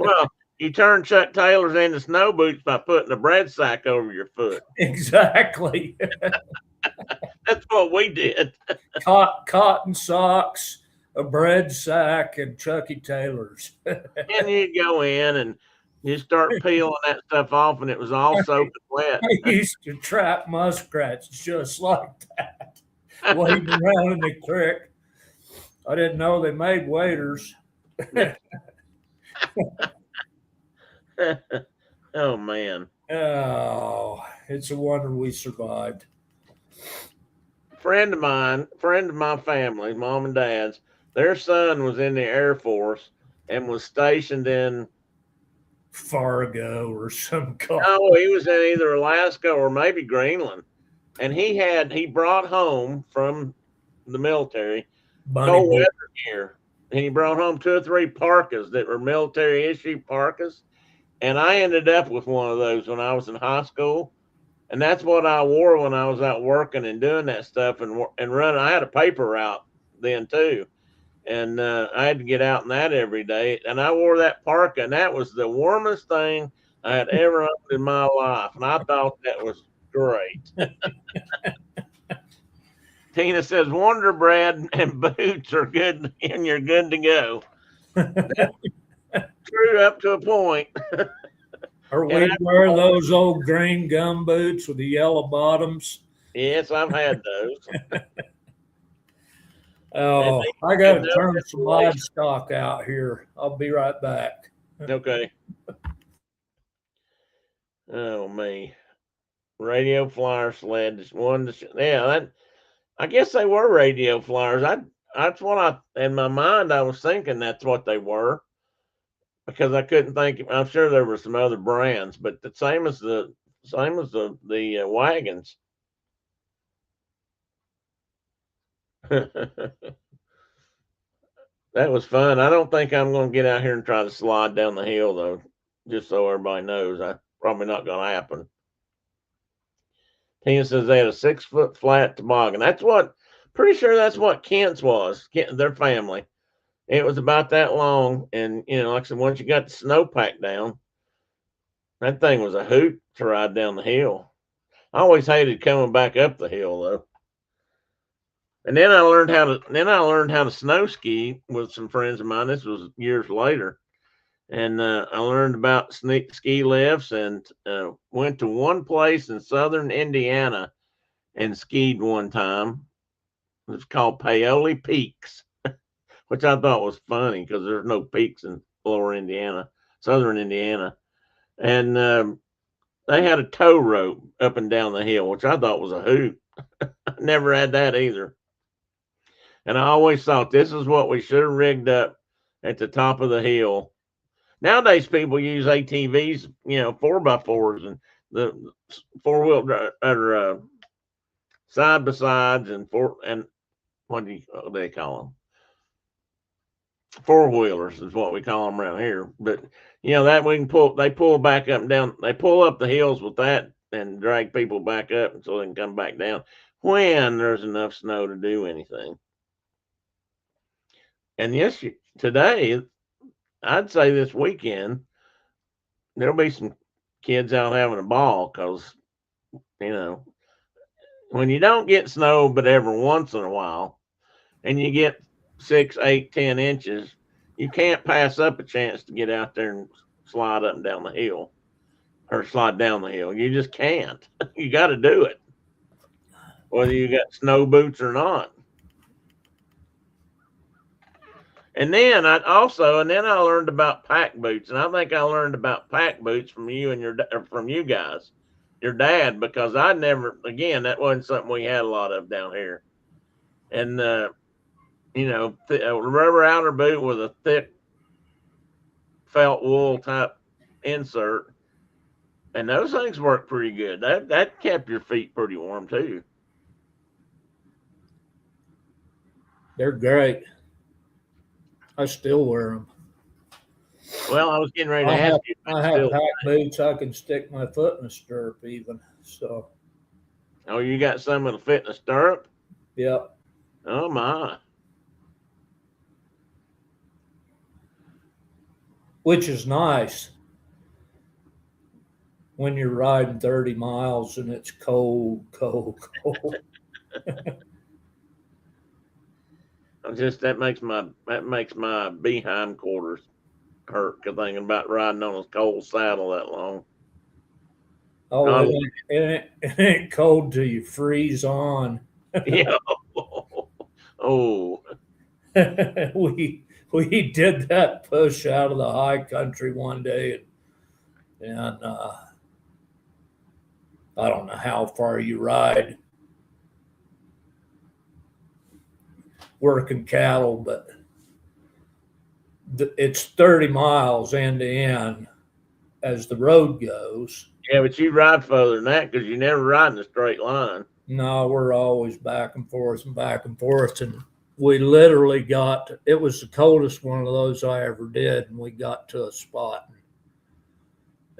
Well, you turn Chuck Taylors into snow boots by putting a bread sack over your foot. Exactly. That's what we did. Cotton socks, a bread sack, and Chucky Taylors. And you'd go in and you start peeling that stuff off, and it was all soaked wet. I used to trap muskrats just like that, wading around in the creek. I didn't know they made waders. Oh man. Oh, it's a wonder we survived. Friend of my family, mom and dad's, their son was in the Air Force and was stationed in Fargo or some kind. No, he was in either Alaska or maybe Greenland. And he brought home from the military cold weather gear. And he brought home 2 or 3 parkas that were military issue parkas. And I ended up with one of those when I was in high school. And that's what I wore when I was out working and doing that stuff and running. I had a paper route then too. And I had to get out in that every day. And I wore that parka, and that was the warmest thing I had ever owned in my life. And I thought that was great. Tina says, Wonder Bread and boots are good, and you're good to go. True up to a point. Or we wear those old green gum boots with the yellow bottoms. Yes, I've had those. Oh, I got to turn some livestock out here. I'll be right back. Okay. Oh, me. Radio flyer sled. I guess they were radio flyers. That's what in my mind, I was thinking that's what they were, because I couldn't think. I'm sure there were some other brands, but the same as the same as the wagons. That was fun. I don't think I'm going to get out here and try to slide down the hill though. Just so everybody knows, I probably not going to happen. Tina says they had a 6 foot flat toboggan. That's what. Pretty sure that's what Kent's was. Kent, their family. It was about that long, and like I said, once you got the snowpack down, that thing was a hoot to ride down the hill. I always hated coming back up the hill though. And then I learned how to snow ski with some friends of mine. This was years later, and I learned about ski lifts and went to one place in southern Indiana and skied one time. It was called Paoli Peaks, which I thought was funny because there's no peaks in lower Indiana, southern Indiana, and they had a tow rope up and down the hill, which I thought was a hoot. I never had that either. And I always thought this is what we should have rigged up at the top of the hill. Nowadays, people use ATVs, 4x4s and the four wheel or side by sides and what do they call them? Four wheelers is what we call them around here. But that we can they pull back up and down. They pull up the hills with that and drag people back up so they can come back down when there's enough snow to do anything. And yes, today, I'd say this weekend, there'll be some kids out having a ball because, when you don't get snow but every once in a while and you get 6, 8, 10 inches, you can't pass up a chance to get out there and slide up and down the hill or slide down the hill. You just can't. You got to do it, whether you got snow boots or not. And then I learned about pack boots, and I think I learned about pack boots from you and from you guys, your dad, because I never, again, that wasn't something we had a lot of down here. And a rubber outer boot with a thick felt wool type insert, and those things work pretty good. That kept your feet pretty warm too. They're great. I still wear them. Well, I was getting ready to ask you. I have pack boots. I can stick my foot in a stirrup even. So. Oh, you got some that'll fit in a stirrup? Yep. Oh my. Which is nice when you're riding 30 miles and it's cold. That makes my behind quarters hurt thinking about riding on a cold saddle that long. Oh, it ain't cold till you freeze on. Yeah. Oh. we did that push out of the high country one day, and I don't know how far you ride working cattle, but it's 30 miles end to end as the road goes. Yeah, but you ride further than that because you never ride in a straight line. No, we're always back and forth and back and forth. And we literally it was the coldest one of those I ever did. And we got to a spot and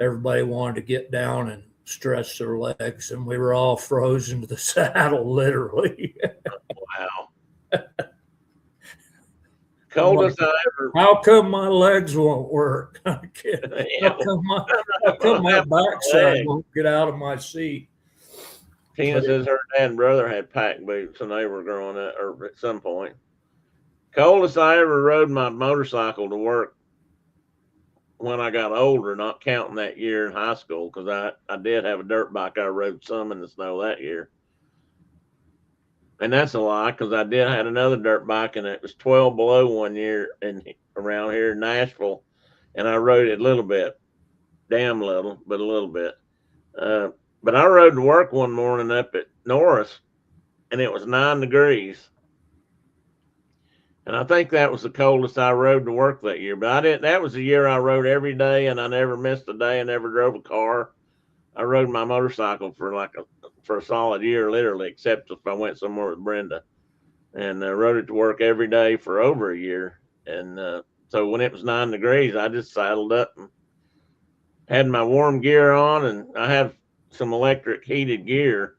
everybody wanted to get down and stretch their legs. And we were all frozen to the saddle, literally. Wow. Coldest I ever. How come my legs won't work? How come my backside won't get out of my seat? Tina says her dad and brother had pack boots when they were growing up, or at some point. Coldest I ever rode my motorcycle to work when I got older, not counting that year in high school, because I did have a dirt bike. I rode some in the snow that year. And that's a lie, because I did have another dirt bike, and it was 12 below one year around here in Nashville, and I rode it a little bit, damn little, but a little bit. But I rode to work one morning up at Norris, and it was 9 degrees. And I think that was the coldest I rode to work that year. But that was the year I rode every day, and I never missed a day. I never drove a car. I rode my motorcycle for a solid year, literally, except if I went somewhere with Brenda, and rode it to work every day for over a year. And so when it was 9 degrees, I just saddled up and had my warm gear on, and I have some electric heated gear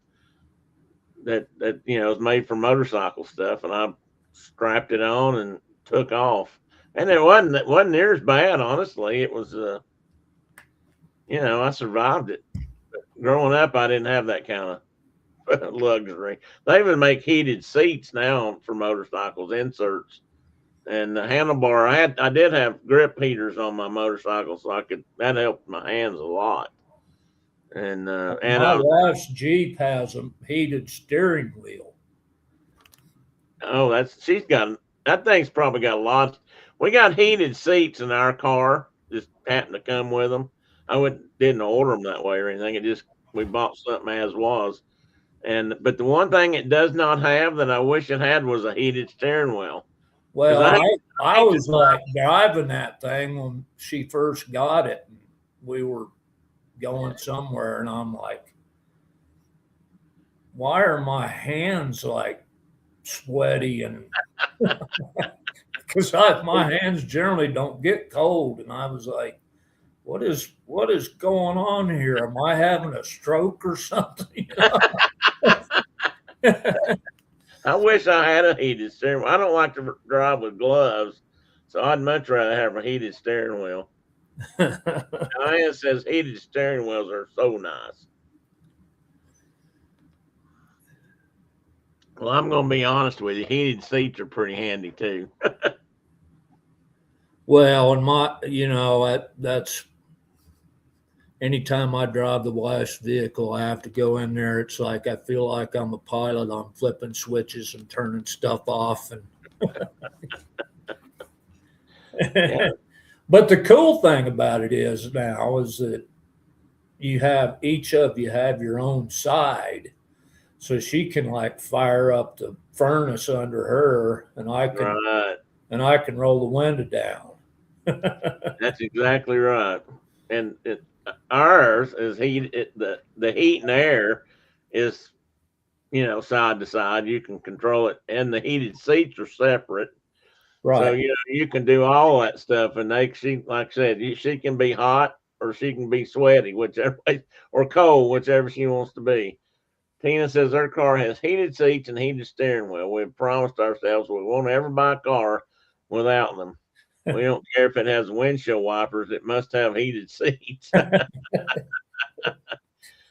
that is made for motorcycle stuff, and I strapped it on and took off. And it wasn't near as bad, honestly. It was I survived it. But growing up, I didn't have that kind of luxury. They even make heated seats now for motorcycles, inserts. And the handlebar, I did have grip heaters on my motorcycle, so that helped my hands a lot. And My wife's Jeep has a heated steering wheel. oh, that thing's probably got lots. We got heated seats in our car, just happened to come with them. Didn't order them that way or anything. We bought something as was. But the one thing it does not have that I wish it had was a heated steering wheel. Well, I was like driving that thing when she first got it. And we were going somewhere, and I'm like, why are my hands like sweaty? And because my hands generally don't get cold, and I was like, what is going on here? Am I having a stroke or something? I wish I had a heated steering wheel. I don't like to drive with gloves, so I'd much rather have a heated steering wheel. Diane says heated steering wheels are so nice. Well, I'm going to be honest with you. Heated seats are pretty handy too. Well, and that's anytime I drive the wife's vehicle, I have to go in there. It's like I feel like I'm a pilot. I'm flipping switches and turning stuff off. And Yeah. But the cool thing about it is that each of you have your own side, so she can like fire up the furnace under her, and I can roll the window down. That's exactly right. And ours is the heat and air is side to side. You can control it, and the heated seats are separate. So Right. you can do all that stuff, and she like I said, she can be hot or she can be sweaty, whichever way, or cold, whichever she wants to be. Tina says her car has heated seats and heated steering wheel. We've promised ourselves we won't ever buy a car without them. We don't care if it has windshield wipers; it must have heated seats.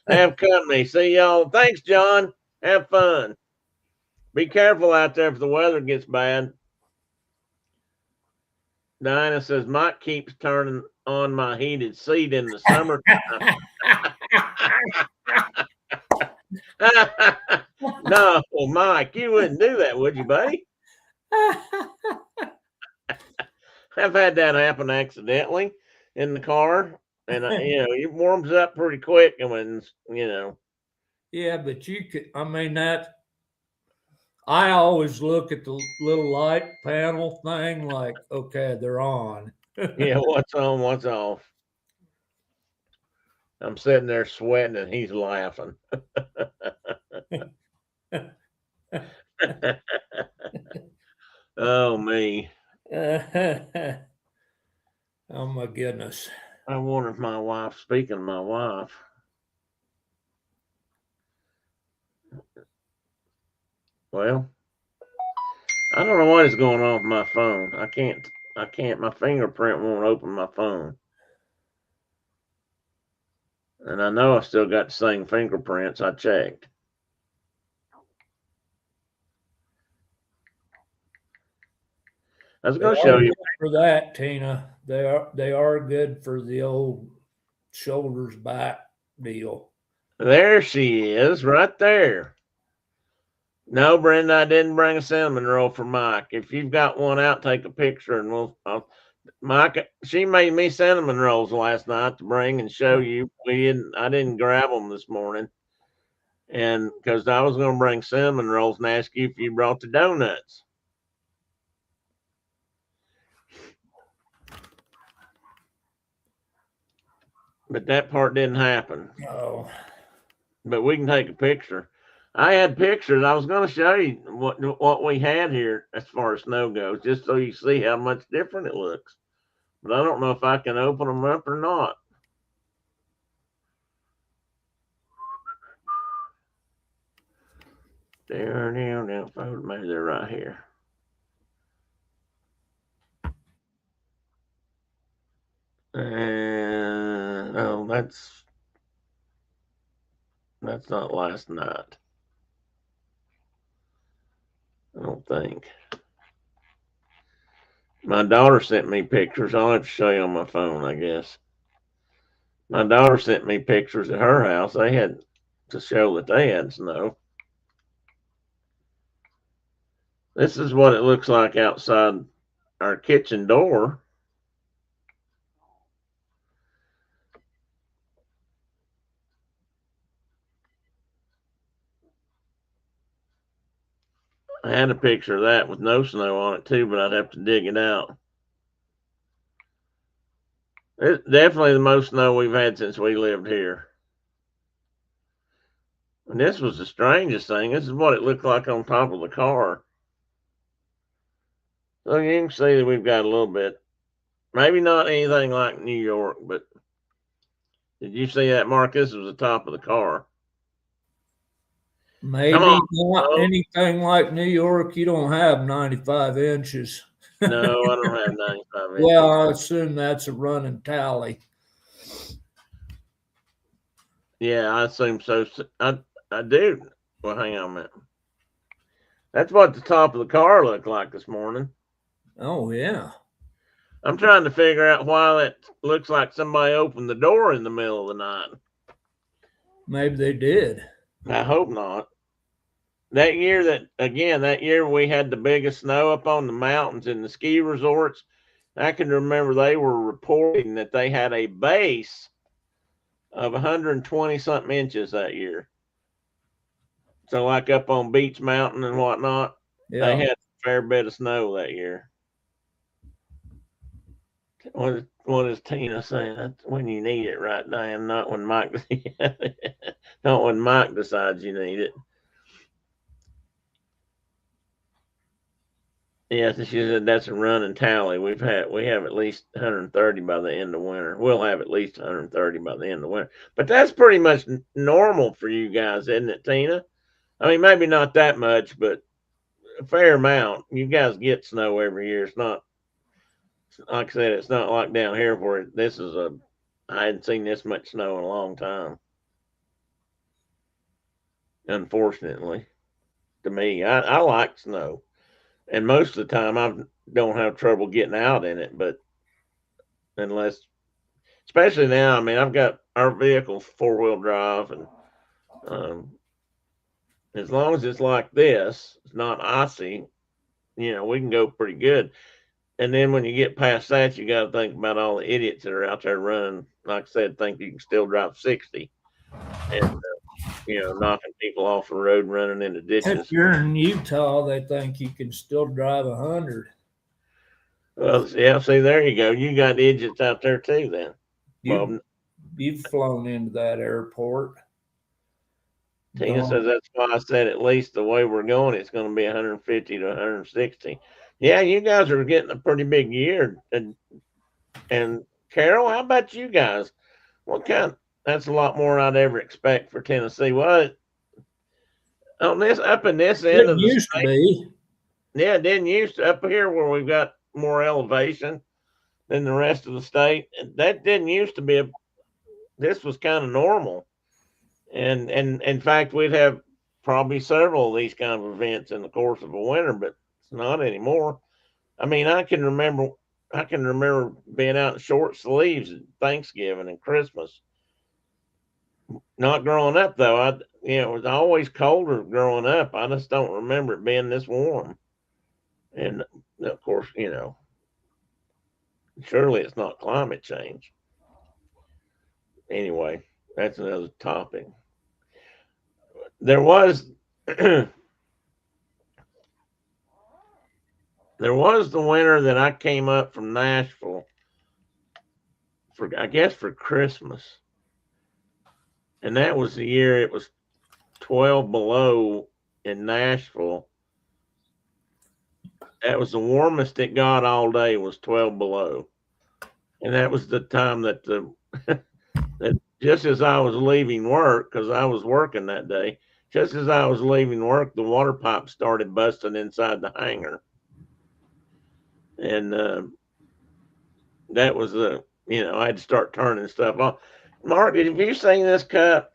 Have company. See y'all. Thanks, John. Have fun. Be careful out there if the weather gets bad. Dinah says Mike keeps turning on my heated seat in the summertime. No, Mike, you wouldn't do that, would you, buddy? I've had that happen accidentally in the car, and it warms up pretty quick, and when. Yeah, but you could. I mean that. I always look at the little light panel thing, like, okay, they're on. Yeah, what's on, what's off. I'm sitting there sweating, and he's laughing. Oh, me. Oh my goodness. I wonder if my wife, speaking of my wife, well, I don't know what is going on with my phone. I can't, my fingerprint won't open my phone. And I know I still got the same fingerprints. I checked. I was going to show you. For that, Tina, they are good for the old shoulders back deal. There she is, right there. No, Brenda, I didn't bring a cinnamon roll for Mike. If you've got one out, take a picture, and Mike, she made me cinnamon rolls last night to bring and show you. I didn't grab them this morning, and because I was going to bring cinnamon rolls and ask you if you brought the donuts. but that part didn't happen. Oh, But we can take a picture. I had pictures. I was going to show you what we had here as far as snow goes, just so you see how much different it looks. But I don't know if I can open them up or not. There, maybe they're right here. And oh, that's not last night. I don't think. My daughter sent me pictures. I'll have to show you on my phone, I guess. My daughter sent me pictures at her house. They had to show that they had snow. This is what it looks like outside our kitchen door. I had a picture of that with no snow on it too, but I'd have to dig it out. It's definitely the most snow we've had since we lived here. And this was the strangest thing. This is what it looked like on top of the car. So you can see that we've got a little bit. Maybe not anything like New York, but did you see that, Mark? This was the top of the car. Come maybe on. not Oh, anything like New York. You don't have 95 inches. no, I don't have 95 Well, inches. I assume that's a running tally. Yeah, I assume so. I do. Well, hang on a minute. That's what the top of the car looked like this morning. Oh, yeah. I'm trying to figure out why it looks like somebody opened the door in the middle of the night. Maybe they did. I hope not. That year we had the biggest snow up on the mountains in the ski resorts. I can remember they were reporting that they had a base of 120 something inches that year. So, like up on Beach Mountain and whatnot, they Yeah. had a fair bit of snow that year. What is Tina saying? That's when you need it, right, Diane? Not when Mike, not when Mike decides you need it. Yes, she said that's a running tally. We have at least 130 by the end of winter. We'll have at least 130 by the end of winter. But that's pretty much normal for you guys, isn't it, Tina? I mean, maybe not that much, but a fair amount. You guys get snow every year. It's not like I said. It's not like down here where this is a. I hadn't seen this much snow in a long time. Unfortunately, to me, I like snow, and most of the time I don't have trouble getting out in it. But unless especially now. I mean, I've got our vehicle 4-wheel drive, and um, as long as it's like this, it's not icy. We can go pretty good. And then when you get past that, you got to think about all the idiots that are out there running. Like I said, think you can still drive 60, and knocking people off the road, running into If ditches. you're in Utah, they think you can still drive 100. Well, yeah. See, there you go. You got idiots out there too. Then, You've well, you've flown into that airport. Tina Gone. says that's why I said at least the way we're going, it's going to be 150 to 160. Yeah, you guys are getting a pretty big year. And Carol, how about you guys? What kind? That's a lot more I'd ever expect for Tennessee. What on this up in this end It of the used to state? be. Yeah, it didn't used to up here where we've got more elevation than the rest of the state. That didn't used to be a. This was kind of normal. And in fact, we'd have probably several of these kind of events in the course of a winter, but it's not anymore. I mean, I can remember being out in short sleeves at Thanksgiving and Christmas. Not growing up though, it was always colder growing up. I just don't remember it being this warm. And of course, surely it's not climate change. Anyway, that's another topic. There was there was the winter that I came up from Nashville for Christmas. And that was the year it was 12 below in Nashville. That was the warmest it got all day, was 12 below. And that was the time that that just as I was leaving work, because I was working that day, just as I was leaving work, the water pipe started busting inside the hangar. And that was I had to start turning stuff off. Mark, have you seen this cup?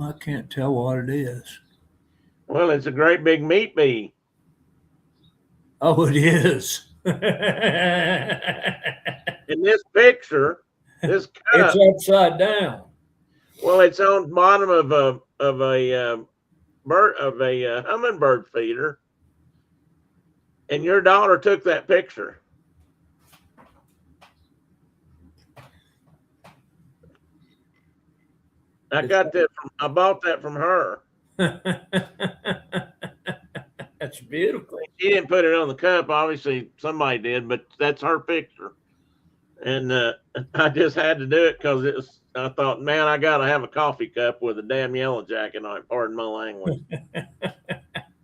I can't tell what it is. Well, it's a great big meat bee. Oh, it is. In this picture, this cup, it's upside down. well, it's on the bottom of a hummingbird feeder, and your daughter took that picture. I bought that from her. That's beautiful. She didn't put it on the cup. Obviously, somebody did, but that's her picture. And I just had to do it because I thought, man, I got to have a coffee cup with a damn yellow jacket on it. Pardon my language.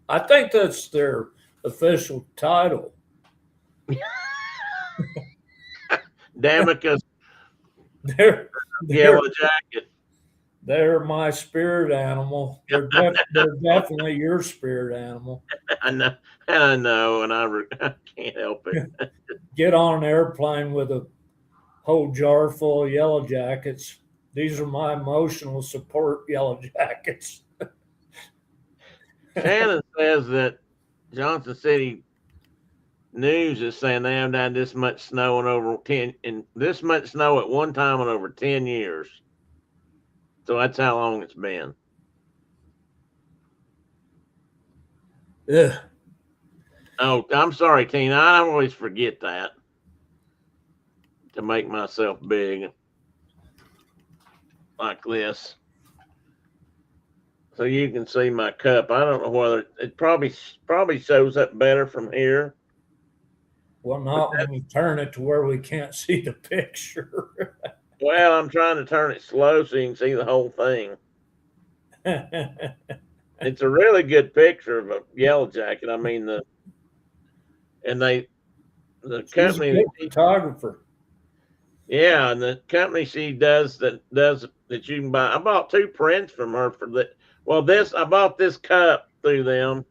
I think that's their official title. Damica's They're yellow jacket. They're my spirit animal. They're definitely your spirit animal. I know, and I can't help it. Get on an airplane with a whole jar full of yellow jackets. These are my emotional support yellow jackets. Shannon says that Johnson City News is saying they haven't had this much snow this much snow at one time in over 10 years. So that's how long it's been. Ugh. Oh, I'm sorry, Tina. I always forget that to make myself big like this. So you can see my cup. I don't know whether it probably shows up better from here. Well, not when you turn it to where we can't see the picture. Well, I'm trying to turn it slow so you can see the whole thing. It's a really good picture of a yellow jacket. I mean, the company, She's a good photographer. Yeah, and the company she does that you can buy. I bought 2 prints from her for the. Well, I bought this cup through them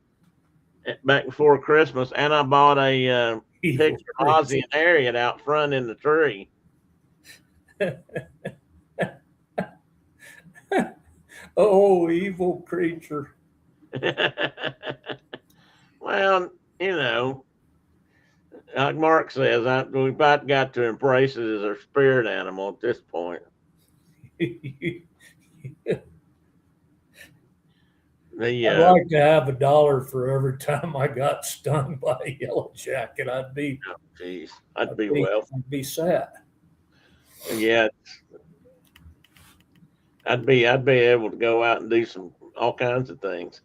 back before Christmas, and I bought a picture of Ozzie and Harriet out front in the tree. Oh, evil creature. Well, like Mark says, we've about got to embrace it as our spirit animal at this point. I'd like to have $1 for every time I got stung by a yellow jacket. I'd be wealthy. I'd be sad. Yeah, I'd be able to go out and do all kinds of things.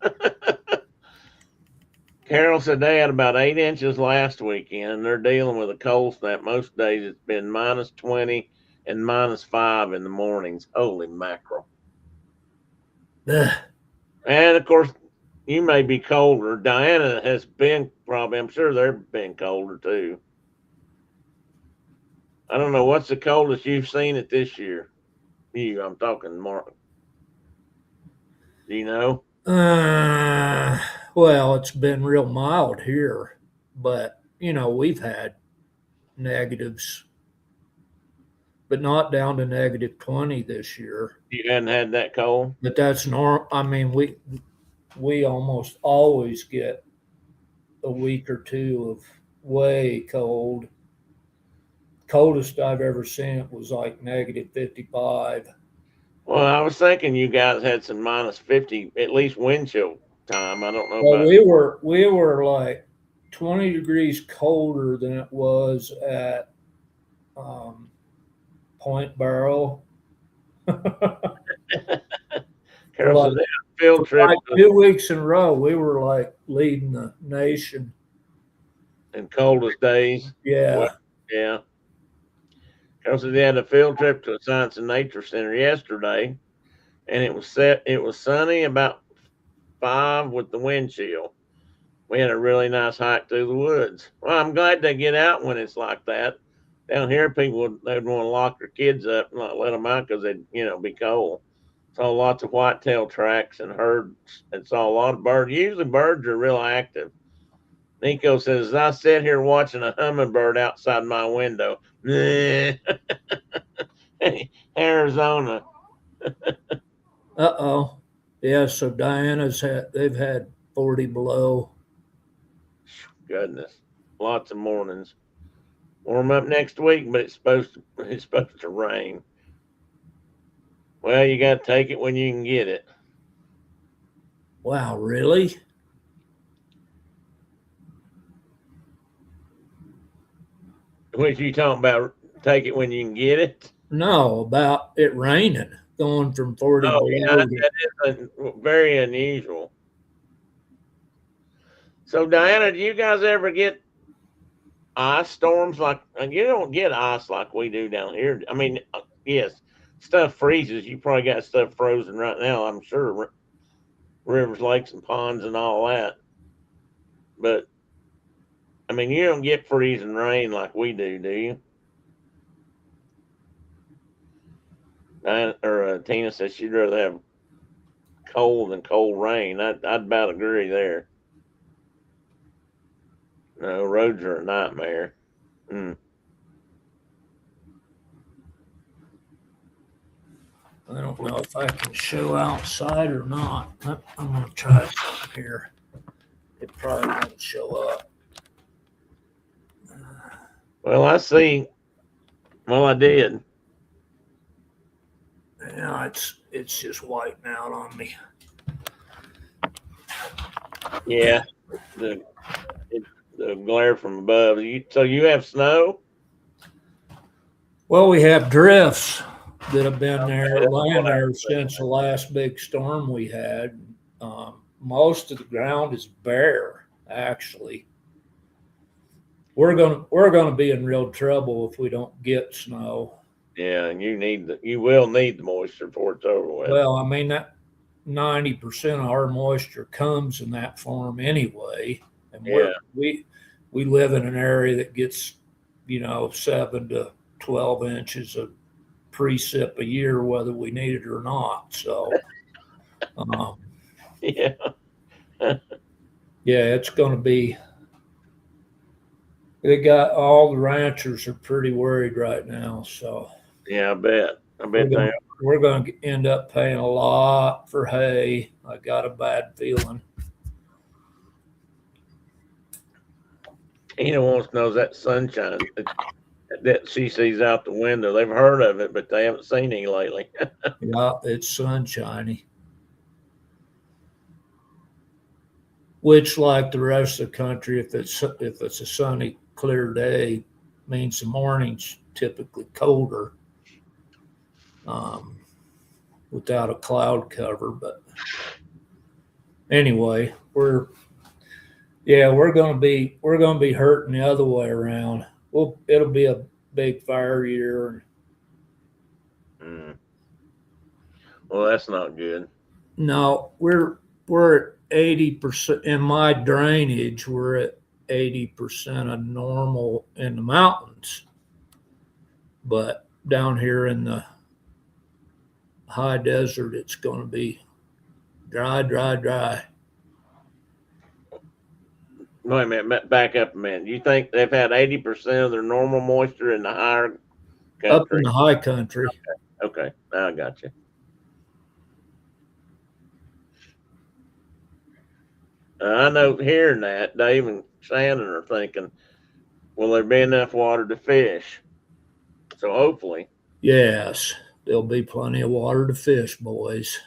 Carol said they had about 8 inches last weekend. They're dealing with a cold snap. Most days it's been -20 and -5 in the mornings. Holy mackerel. Ugh. And of course, you may be colder. Diana has been I'm sure they've been colder too. I don't know, what's the coldest you've seen it this year? I'm talking Mark. Do you know? Well, it's been real mild here, but we've had negatives, but not down to -20 this year. You hadn't had that cold? But that's normal. I mean, we almost always get a week or two of way cold. Coldest I've ever seen it was like -55. Well, I was thinking you guys had some -50, at least wind chill time. I don't know. Well, we were like 20 degrees colder than it was at Point Barrow. Carol said field trip. Like 2 weeks in a row, we were like leading the nation in coldest days. Yeah. Well, yeah. Because they had a field trip to a science and nature center yesterday, and it was set. It was sunny, about 5 with the wind chill. We had a really nice hike through the woods. Well, I'm glad they get out when it's like that. Down here, people they'd want to lock their kids up and not let them out because they'd be cold. Saw lots of whitetail tracks and herds, and saw a lot of birds. Usually, birds are real active. Nico says, as I sit here watching a hummingbird outside my window. Arizona. Uh-oh. Yeah, so they've had 40 below. Goodness. Lots of mornings. Warm up next week, but it's supposed to rain. Well, you got to take it when you can get it. Wow, really? What you talking about? Take it when you can get it? No, about it raining, going from 40 Oh, yeah, below to, that is very unusual. So, Diana, do you guys ever get ice storms like you don't get ice like we do down here? I mean, yes, stuff freezes. You probably got stuff frozen right now, I'm sure. Rivers, lakes, and ponds, and all that. But I mean, you don't get freezing rain like we do you? Tina says she'd rather have cold than cold rain. I'd about agree there. No, roads are a nightmare. Mm. I don't know if I can show outside or not. I'm going to try something here. It probably won't show up. Well, I see. Well, I did. Yeah, it's just whiting out on me. Yeah, the the glare from above. So you have snow? Well, we have drifts that have been there, That's laying what I there was since the last big storm we had. Most of the ground is bare, actually. We're gonna be in real trouble if we don't get snow. Yeah, and you will need the moisture before it's over with. Well, I mean that 90% of our moisture comes in that form anyway, and Yeah, we live in an area that gets 7 to 12 inches of precip a year, whether we need it or not. So, um, yeah, yeah, it's going to be. They got all the ranchers are pretty worried right now. So yeah. I bet. I we're bet they going are. we're going to end up paying a lot for hay. I got a bad feeling. Tina wants to know that sunshine that she sees out the window. They've heard of it, but they haven't seen any lately. Yeah, it's sunshiny. Which, like the rest of the country, if it's a sunny, clear day, means the morning's typically colder, um, without a cloud cover. But anyway, we're gonna be hurting the other way around. Well, it'll be a big fire year. Mm. Well, that's not good. No, we're at 80% in my drainage. We're at 80% of normal in the mountains, but down here in the high desert, it's going to be dry, dry, dry. Wait a minute, back up a minute. You think they've had 80% of their normal moisture in the higher Up in country? the high country. Okay, now I got you. I know hearing that, Dave and Shannon are thinking, will there be enough water to fish? So hopefully. Yes, there'll be plenty of water to fish, boys.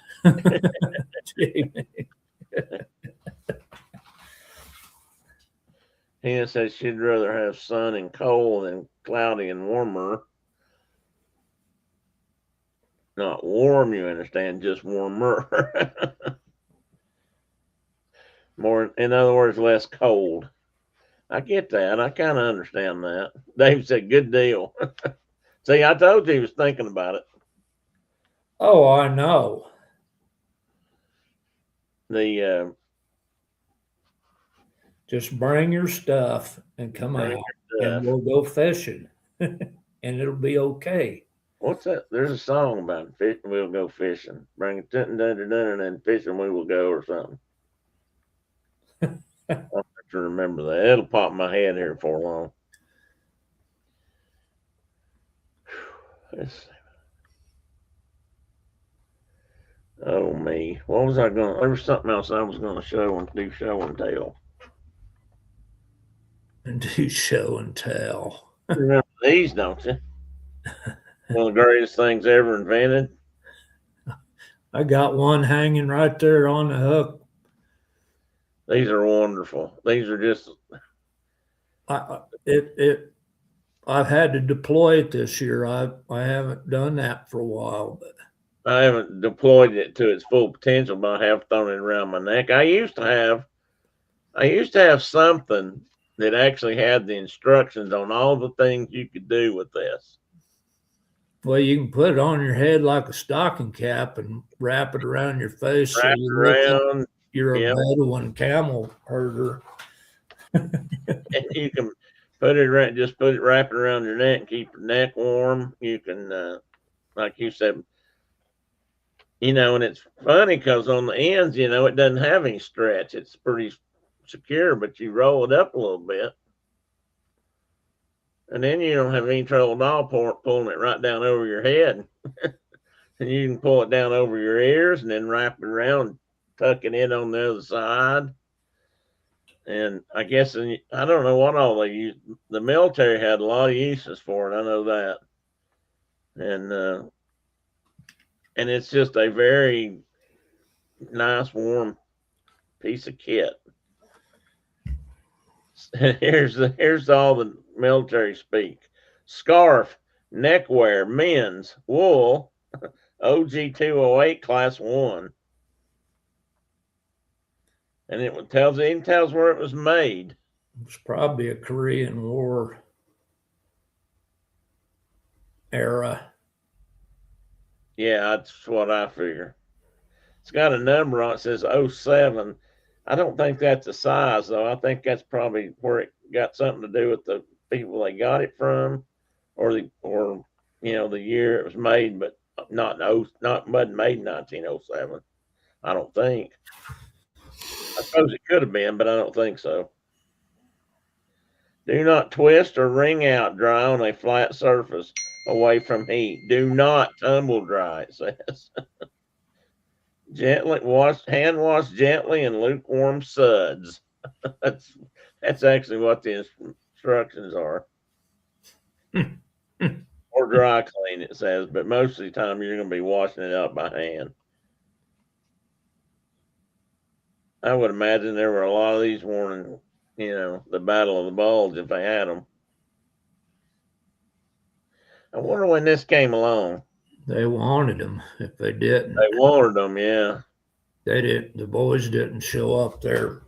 Tina says she'd rather have sun and cold than cloudy and warmer. Not warm, you understand, just warmer. More, in other words, less cold. I get that. I kind of understand that. Dave said, good deal. See, I told you he was thinking about it. Oh, I know. The Just bring your stuff and come bring out, your and stuff. we'll go fishing, and it'll be okay. What's that? There's a song about fishing. We'll go fishing. Bring it dun dun dun dun and fishing we will go or something. I'll have to remember that. It'll pop in my head here for long. Let's see. Oh me. What was I going? There was something else I was going to show and do show and tell. And do show and tell. You remember these, don't you? One of the greatest things ever invented. I got one hanging right there on the hook. These are wonderful. These are just. It I've had to deploy it this year. I haven't done that for a while, but I haven't deployed it to its full potential, but I have thrown it around my neck. I used to have something that actually had the instructions on all the things you could do with this. well, you can put it on your head like a stocking cap and wrap it around your face so Wrap you it look like around, you're a yeah, Bedouin camel herder. and you can put it right, just put it, wrap it around your neck, and keep your neck warm. You can, like you said, and it's funny because on the ends, it doesn't have any stretch. It's pretty secure, but you roll it up a little bit, and then you don't have any trouble at all pulling it right down over your head. And you can pull it down over your ears and then wrap it around, tuck it in on the other side. And I guess I don't know what all they use. The military had a lot of uses for it. I know that, and it's just a very nice, warm piece of kit. Here's all the military speak: scarf, neckwear, men's, wool, OG 208 class 1. And it even tells where it was made. It was probably a Korean War era. Yeah, that's what I figure. It's got a number on it, says 07. I don't think that's a size though. I think that's probably where it got something to do with the people they got it from, or the year it was made, but not wasn't made in 1907. I don't think. I suppose it could have been, but I don't think so. Do not twist or wring out dry on a flat surface away from heat. Do not tumble dry, it says. Hand wash gently in lukewarm suds. that's that's actually what the instructions are. Or dry clean, it says, but most of the time you're going to be washing it out by hand. I would imagine there were a lot of these warning, the Battle of the Bulge if they had them. I wonder when this came along. They wanted them. If they didn't, They wanted them, yeah. they didn't. The boys didn't show up there.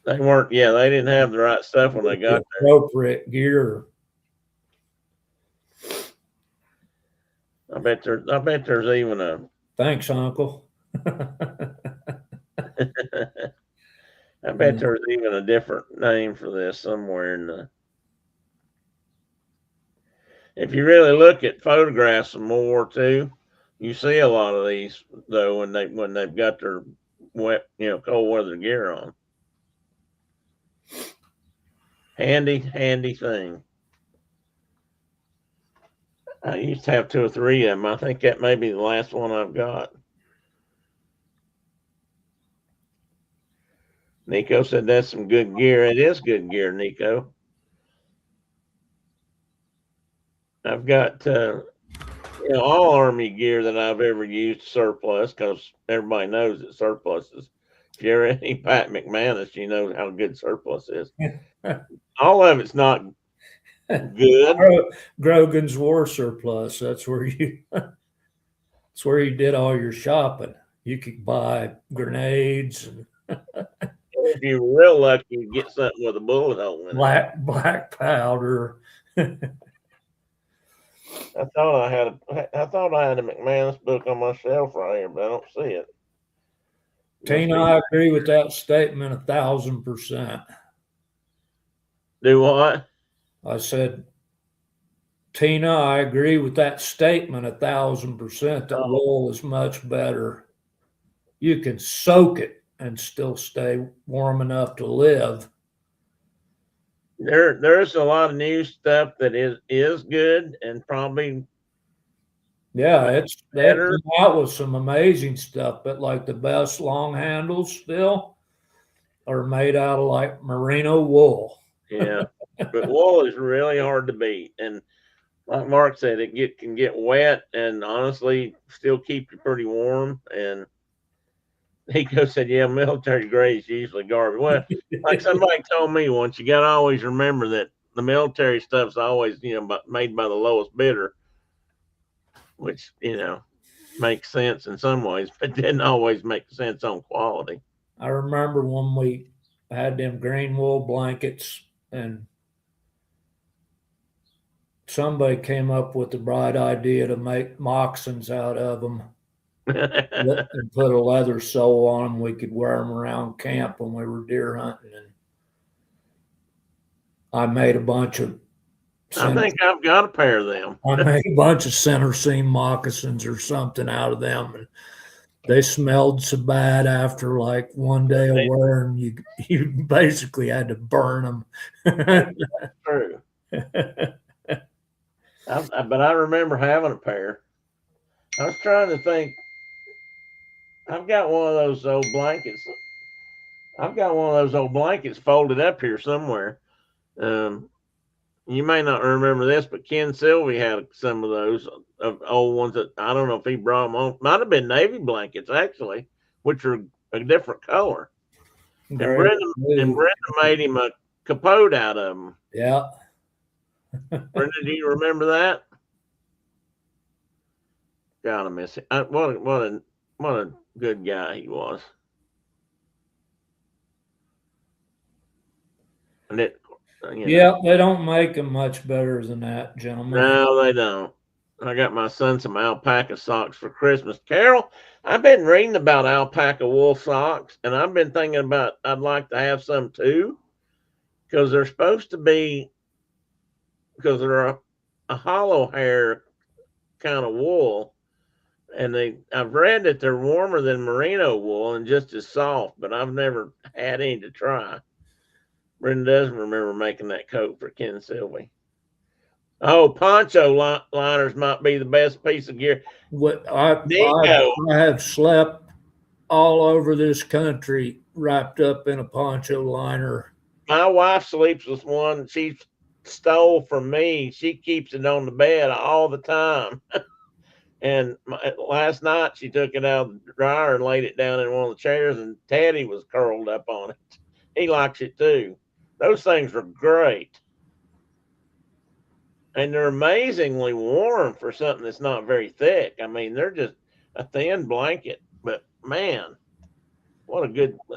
They weren't, yeah, they didn't have the right stuff when they got there. Appropriate gear. I bet there's even a. Thanks, Uncle. I bet there's even a different name for this somewhere in the. If you really look at photographs from World War II, you see a lot of these though when they've got their wet, cold weather gear on. Handy thing. I used to have 2 or 3 of them. I think that may be the last one I've got. Nico said that's some good gear. It is good gear, Nico. I've got all Army gear that I've ever used surplus, because everybody knows that surplus is. If you're any Pat McManus, you know how good surplus is. All of it's not good. Grogan's War Surplus. That's where you did all your shopping. You could buy grenades and If you were real lucky, you get something with a bullet hole in it. black powder. I thought I had a McManus book on my shelf right here, but I don't see it. Must Tina, be. I agree with that statement 1,000%. Do what? I said, Tina, I agree with that statement 1,000% that Oh, wool is much better. You can soak it and still stay warm enough to live. there's a lot of new stuff that is good and probably Yeah, they've better. come out with some amazing stuff, but like the best long handles still are made out of like merino wool. Yeah, but wool is really hard to beat, and like Mark said, can get wet and honestly still keep you pretty warm. And Nico said, "Yeah, military grade is usually garbage." Well, like somebody told me once, you got to always remember that the military stuff's always made by the lowest bidder, which makes sense in some ways, but didn't always make sense on quality. I remember when we had them green wool blankets and somebody came up with the bright idea to make moccasins out of them and put a leather sole on them. We could wear them around camp when we were deer hunting. And I made a bunch of I center, think I've got a pair of them. I made a bunch of center seam moccasins or something out of them, and they smelled so bad after like one day of wearing. You basically had to burn them. True. But I remember having a pair. I was trying to think. I've got one of those old blankets. I've got one of those old blankets folded up here somewhere. Um, you may not remember this, but Ken Sylvie had some of those of old ones that I don't know if he brought them on. Might have been navy blankets actually, which are a different color. And Great. Brenda made him a capote out of them. Yeah. Brenda, do you remember that? God, I miss it. What a good guy he was. And Yeah, they don't make them much better than that, gentlemen. no, they don't. I got my son some alpaca socks for Christmas. Carol, I've been reading about alpaca wool socks, and I've been thinking about I'd like to have some too, because they're supposed to be because they're a hollow hair kind of wool, and I've read that they're warmer than merino wool and just as soft, but I've never had any to try. Brenda doesn't remember making that coat for Ken Sylvie. Oh, poncho liners might be the best piece of gear. What Nico, I have slept all over this country wrapped up in a poncho liner. my wife sleeps with one she stole from me. She keeps it on the bed all the time. And last night she took it out of the dryer and laid it down in one of the chairs, and Teddy was curled up on it. He likes it too. Those things are great. And they're amazingly warm for something that's not very thick. I mean, they're just a thin blanket, but man,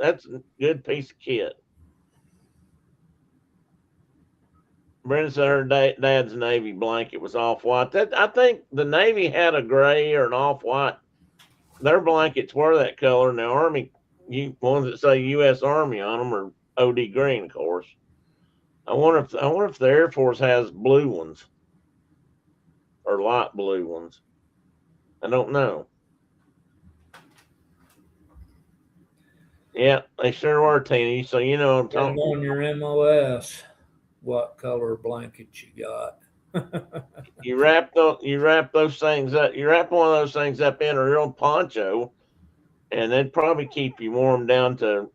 that's a good piece of kit. Brenda said her dad's Navy blanket was off white. That I think the Navy had a gray or an off white. Their blankets were that color, and the Army, ones that say U.S. Army on them are OD green, of course. I wonder if the Air Force has blue ones or light blue ones. I don't know. Yeah, they sure were teeny. So you know what I'm Put them talking. on your MOS. What color blanket you got? You wrap those things up. You wrap one of those things up in a real poncho, and they'd probably keep you warm down to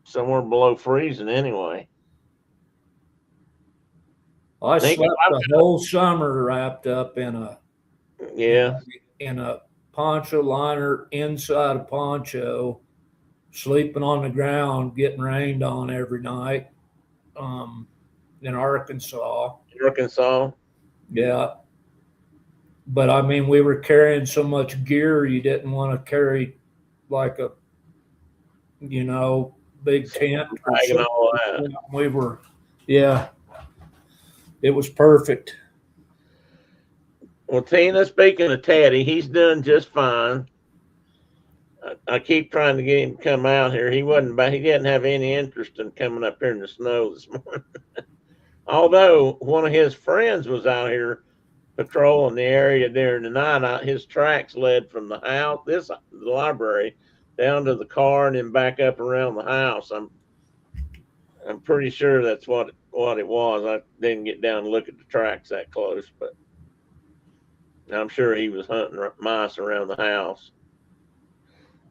somewhere below freezing anyway. I Nico, slept the whole summer wrapped up yeah, in a poncho liner inside a poncho, sleeping on the ground, getting rained on every night. In Arkansas. Arkansas. Yeah. But I mean, we were carrying so much gear, you didn't want to carry like a, big tent or Dragging something. all that. We were, yeah, it was perfect. Well, Tina, speaking of Teddy, he's doing just fine. I keep trying to get him to come out here. He wasn't. He didn't have any interest in coming up here in the snow this morning. Although one of his friends was out here patrolling the area during the night. His tracks led from the house, the library, down to the car and then back up around the house. I'm pretty sure that's what it was. I didn't get down and look at the tracks that close, but I'm sure he was hunting mice around the house,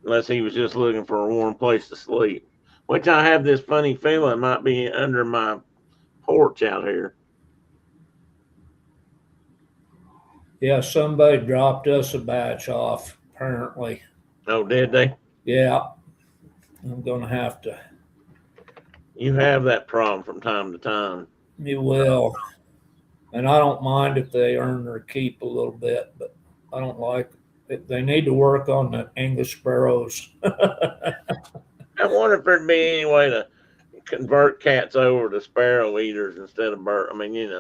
unless he was just looking for a warm place to sleep, which I have this funny feeling might be under my porch out here. Yeah, somebody dropped us a batch off, apparently. Oh, did they? Yeah, I'm going to have to. You have that problem from time to time. You will. And I don't mind if they earn their keep a little bit, but I don't like it. They need to work on the English sparrows. I wonder if there'd be any way to convert cats over to sparrow eaters instead of bird. I mean,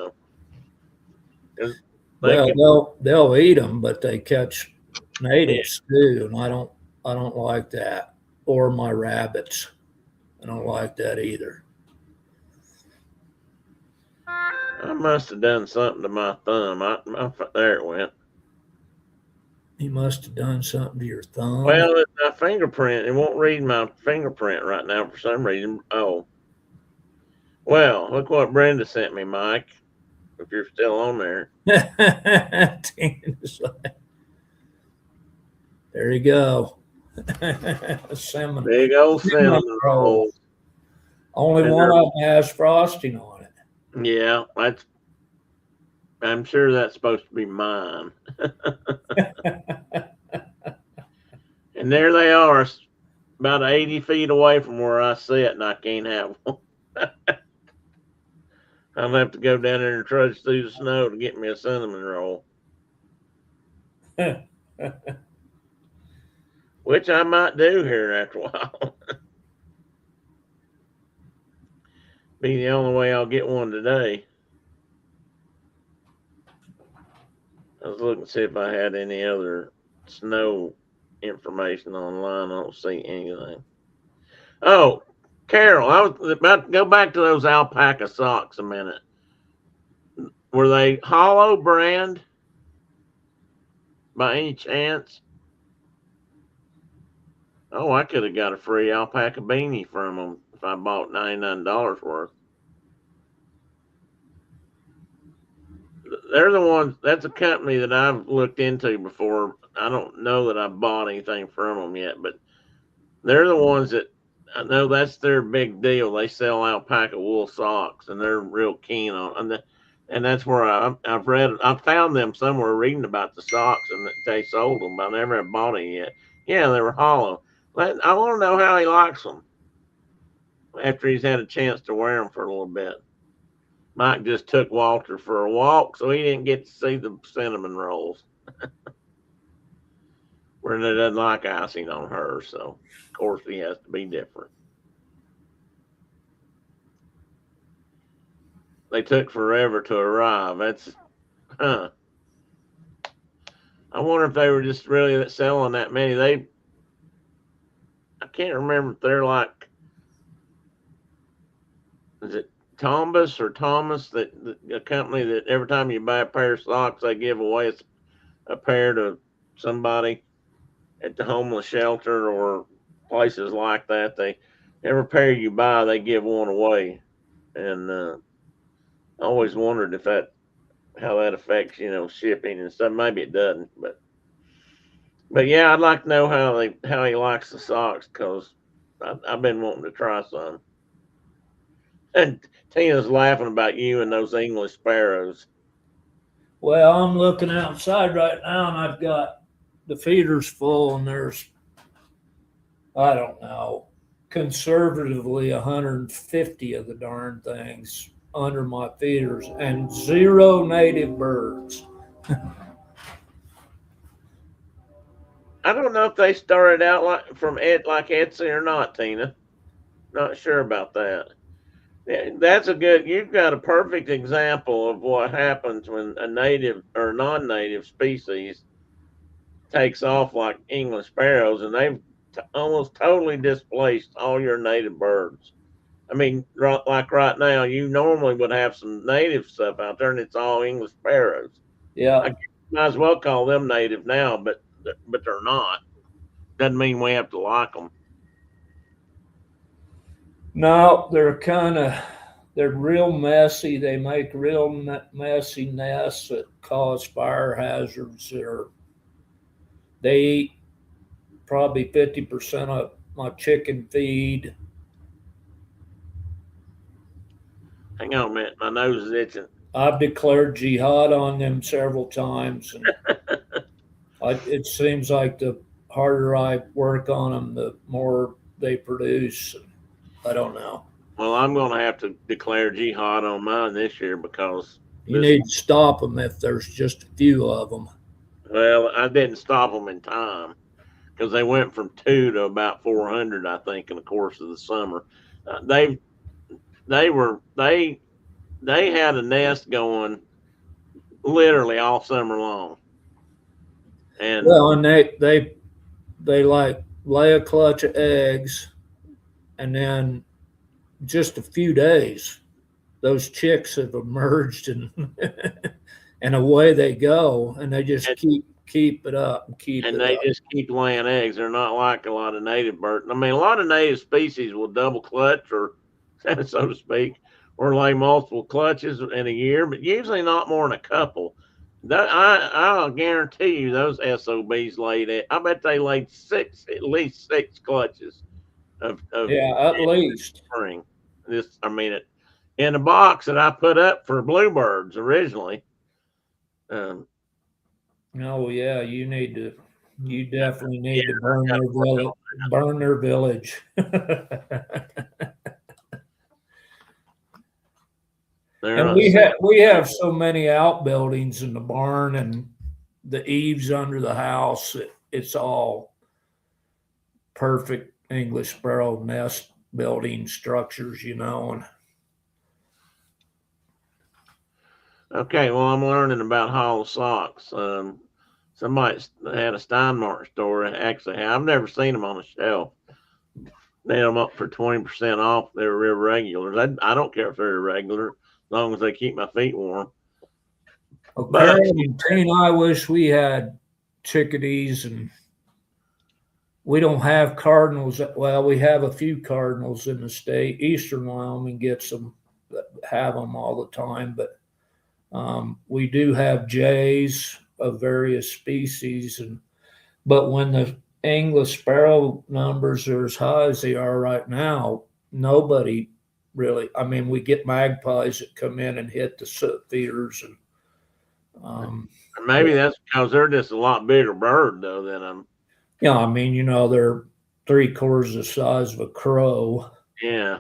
Well, they'll eat them, but they catch natives too, and I don't like that. Or my rabbits, I don't like that either. I must have done something to my thumb. There it went. You must have done something to your thumb. Well, it's my fingerprint. It won't read my fingerprint right now for some reason. Oh. Well, look what Brenda sent me, Mike. If you're still on there. There you go. Big old cinnamon roll. Only and one of them has frosting on it. Yeah, I'm sure that's supposed to be mine. And there they are, about 80 feet away from where I sit, and I can't have one. I'll have to go down there and trudge through the snow to get me a cinnamon roll. Which I might do here after a while. Be the only way I'll get one today. I was looking to see if I had any other snow information online. I don't see anything. Oh, Carol, I was about to go back to those alpaca socks a minute. Were they hollow brand by any chance? Oh, I could have got a free alpaca beanie from them if I bought $99 worth. They're the ones, that's a company that I've looked into before. I don't know that I've bought anything from them yet, but they're the ones that I know that's their big deal. They sell alpaca wool socks, and they're real keen on it. And that's where I found them somewhere reading about the socks, and they sold them, but I never have bought any yet. Yeah, they were hollow. I want to know how he likes them after he's had a chance to wear them for a little bit. Mike just took Walter for a walk, so he didn't get to see the cinnamon rolls. Brenda doesn't like icing on hers, so of course he has to be different. They took forever to arrive. That's, I wonder if they were just really selling that many. I can't remember if they're like, is it Thomas, that a company that every time you buy a pair of socks, they give away a pair to somebody at the homeless shelter or places like that. Every pair you buy, they give one away. And I always wondered if how that affects, shipping and stuff. Maybe it doesn't, but yeah, I'd like to know how he likes the socks, because I've been wanting to try some. And Tina's laughing about you and those English sparrows. Well, I'm looking outside right now, and I've got the feeders full, and there's, I don't know, conservatively 150 of the darn things under my feeders, and 0 native birds. I don't know if they started out like Etsy or not, Tina. Not sure about that. That's a good. You've got a perfect example of what happens when a native or non-native species takes off like English sparrows, and they've almost totally displaced all your native birds. I mean, like right now, you normally would have some native stuff out there, and it's all English sparrows. I Yeah. guess you might as well call them native now, but they're not. Doesn't mean we have to like them. No, they're real messy. They make real messy nests that cause fire hazards. They eat probably 50% of my chicken feed. Hang on a minute, my nose is itching. I've declared jihad on them several times, and it seems like the harder I work on them, the more they produce. I don't know. Well, I'm going to have to declare jihad on mine this year because You this. need to stop them if there's just a few of them. Well, I didn't stop them in time because they went from 2 to about 400, I think, in the course of the summer. They they were they had a nest going literally all summer long, and Well, and they like lay a clutch of eggs, and then just a few days, those chicks have emerged, and and away they go, and they just and, keep it up and keep and it they up. just keep laying eggs. They're not like a lot of native birds. I mean, a lot of native species will double clutch or so to speak, or lay multiple clutches in a year, but usually not more than a couple. I'll guarantee you those SOBs laid it. I bet they laid at least six clutches of Yeah, at least. spring. I mean, it in a box that I put up for bluebirds originally. Um, Oh yeah, you definitely yeah, need to I got to work on. burn their village. They're And not saying, we have so many outbuildings in the barn and the eaves under the house. It's all perfect English sparrow nest building structures, and okay, well, I'm learning about hollow socks. Somebody had a Steinmart store. Actually, I've never seen them on a shelf. They had them up for 20% off. They were irregulars. I don't care if they're irregular, as long as they keep my feet warm. well, But Carol and Tina, I wish we had chickadees, and we don't have cardinals. Well, we have a few cardinals in the state. Eastern Wyoming gets them, have them all the time, but we do have jays of various species, but when the English sparrow numbers are as high as they are right now, nobody really. I mean, we get magpies that come in and hit the soot feeders, and maybe that's because they're just a lot bigger bird, though, than them. yeah, I mean, they're 3/4 the size of a crow. Yeah.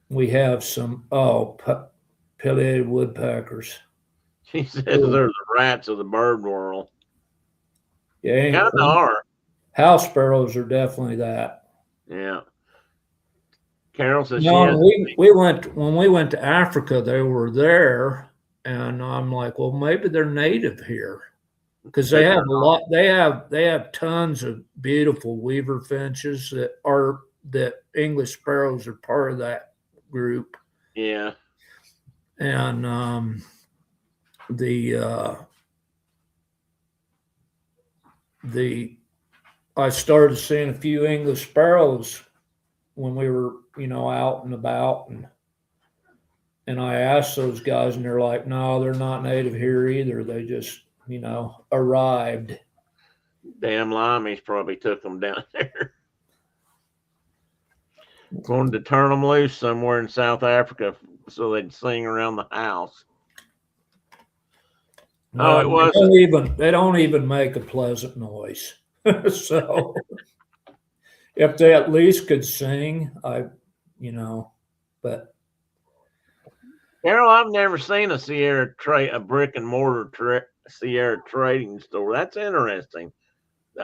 We have some pileated woodpeckers. She says they're the rats of the bird world. Yeah, Kind of are. house sparrows are definitely that. Yeah. Carol says she No, has. we went when we went to Africa. They were there, and I'm like, well, maybe they're native here because they have a lot. They have tons of beautiful weaver finches that English sparrows are part of that group, Yeah. and the the I started seeing a few English sparrows when we were, out and about, and I asked those guys, and they're like, no, they're not native here either. They just, arrived. Damn limeys probably took them down there. Wanted to turn them loose somewhere in South Africa so they'd sing around the house. Oh, it was. They don't even make a pleasant noise. So if they at least could sing, but Carol, I've never seen a brick and mortar Sierra trading store. That's interesting.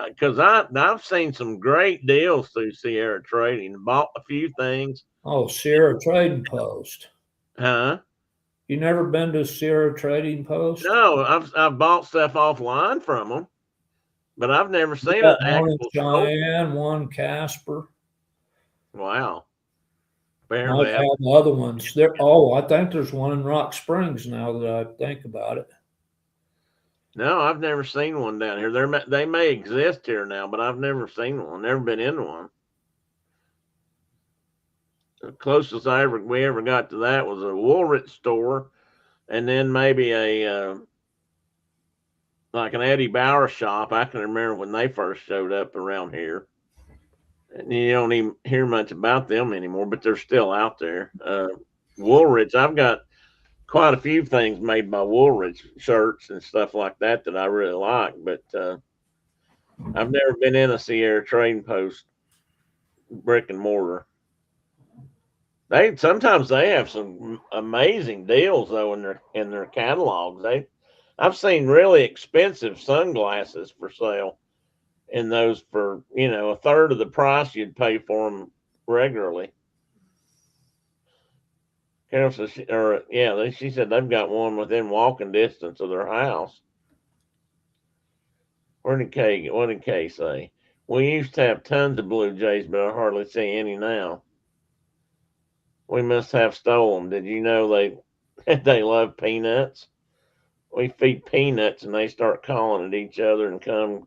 because I've seen some great deals through Sierra Trading. Bought a few things. Oh, Sierra Trading Post. Huh? You never been to Sierra Trading Post? No, I've bought stuff offline from them, but I've never We seen an got one in actual store. Cheyenne, one Casper. Wow. Apparently, Might have other ones. There. Oh, I think there's one in Rock Springs now that I think about it. no, I've never seen one down here. They may exist here now, but I've never seen one. Never been in one. The closest we ever got to that was a Woolrich store, and then maybe a like an Eddie Bauer shop. I can remember when they first showed up around here. And you don't even hear much about them anymore, but they're still out there. Woolrich, I've got quite a few things made by Woolrich, shirts and stuff like that I really like, but I've never been in a Sierra Trading Post brick and mortar. They sometimes they have some amazing deals though in their catalogs. I've seen really expensive sunglasses for sale in those for a third of the price you'd pay for them regularly. Carol says, she said they've got one within walking distance of their house. What did Kay say? We used to have tons of blue jays, but I hardly see any now. We must have stolen. Did you know they love peanuts? We feed peanuts and they start calling at each other and come.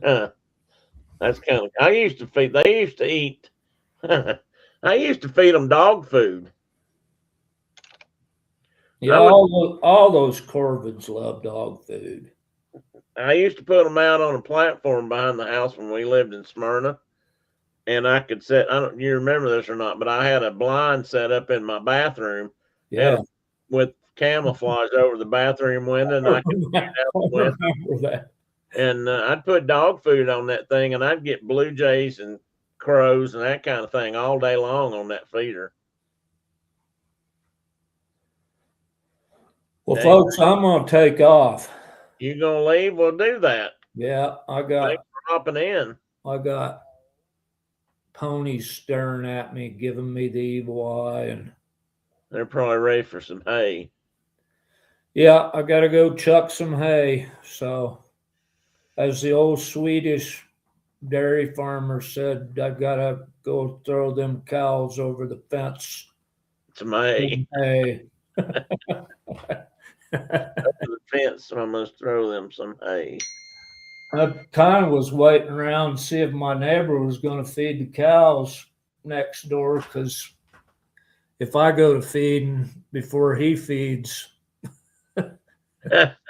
That's kind of. I used to feed. They used to eat. I used to feed them dog food. Yeah, all those corvids love dog food. I used to put them out on a platform behind the house when we lived in Smyrna, and I could set. I don't. You remember this or not? But I had a blind set up in my bathroom. Yeah, with camouflage over the bathroom window, and I could see it out the window. remember that. And I'd put dog food on that thing, and I'd get blue jays and crows and that kind of thing all day long on that feeder. Well, folks, I'm gonna take off. You gonna leave? We'll do that. Yeah, Thanks for hopping in. I got ponies staring at me, giving me the evil eye, and they're probably ready for some hay. Yeah, I gotta go chuck some hay. So, as the old Swedish dairy farmer said, I gotta go throw them cows over the fence. Some hay. Hay. Over the fence, so I must throw them some hay. I kind of was waiting around to see if my neighbor was going to feed the cows next door, because if I go to feeding before he feeds,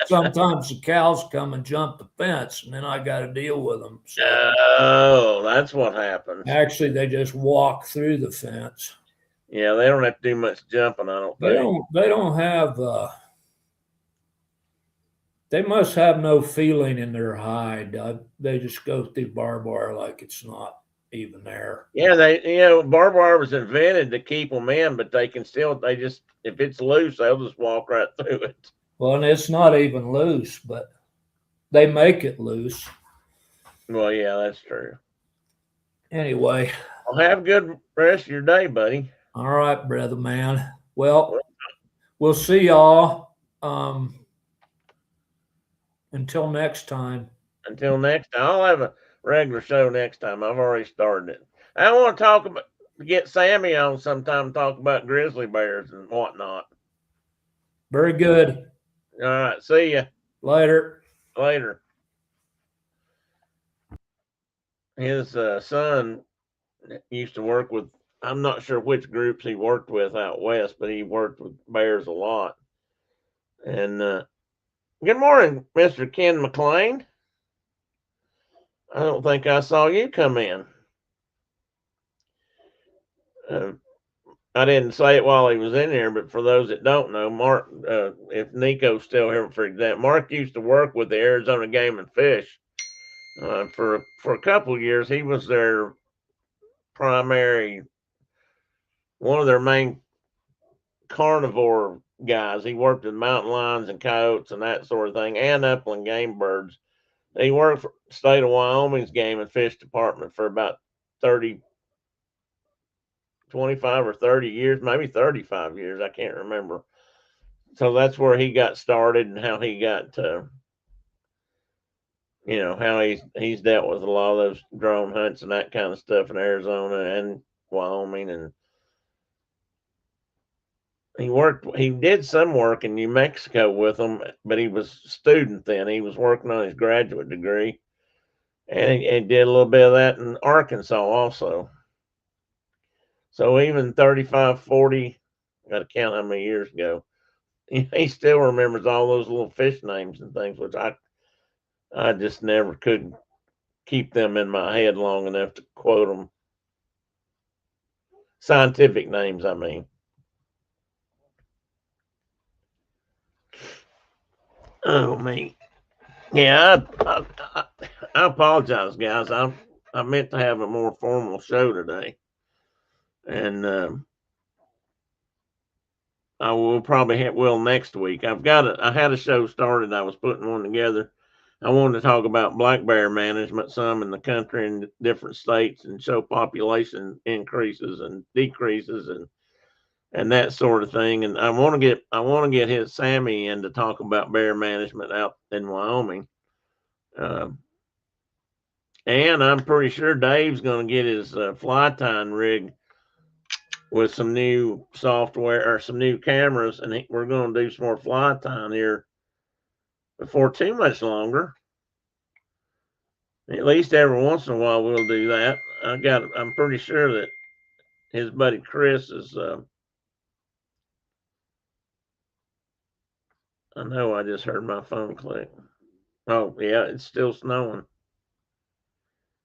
sometimes the cows come and jump the fence, and then I got to deal with them. So, oh, that's what happens. Actually, they just walk through the fence. Yeah, they don't have to do much jumping, I don't think. They don't have. They must have no feeling in their hide. They just go through barbed wire like it's not even there. Yeah, barbed wire was invented to keep them in, but they just, if it's loose, they'll just walk right through it. Well, and it's not even loose, but they make it loose. Well, yeah, that's true. Anyway. Well, have a good rest of your day, buddy. All right, brother, man. Well, we'll see y'all. Until next time. Until next time. I'll have a regular show next time. I've already started it. I want to get Sammy on sometime, talk about grizzly bears and whatnot. Very good. All right. See ya. Later. His son used to work with, I'm not sure which groups he worked with out west, but he worked with bears a lot. And good morning, Mr. Ken McLean. I don't think I saw you come in. I didn't say it while he was in here, but for those that don't know, Mark, if Nico's still here, for example, Mark used to work with the Arizona Game and Fish for a couple of years. He was their one of their main carnivore guys. He worked with mountain lions and coyotes and that sort of thing, and upland game birds He worked for state of Wyoming's game and fish department for about 30, 25 or 30 years, maybe 35 years. I can't remember. So that's where he got started and how he got to, how he's dealt with a lot of those drone hunts and that kind of stuff in Arizona and Wyoming. And he did some work in New Mexico with them, but he was a student then. He was working on his graduate degree, and he did a little bit of that in Arkansas also. So even 35, 40, I got to count how many years ago, he still remembers all those little fish names and things, which I just never could keep them in my head long enough to quote them. Scientific names, I mean. Oh, me. Yeah, I apologize, guys. I meant to have a more formal show today, and I will probably will next week. I had a show started. I was putting one together. I wanted to talk about black bear management some in the country and different states and show population increases and decreases and that sort of thing. And I want to get his Sammy in to talk about bear management out in Wyoming. And I'm pretty sure Dave's going to get his fly tying rig with some new software or some new cameras, and we're going to do some more fly tying here before too much longer. At least every once in a while we'll do that. I'm pretty sure that his buddy Chris is. I know I just heard my phone click. Oh yeah, it's still snowing.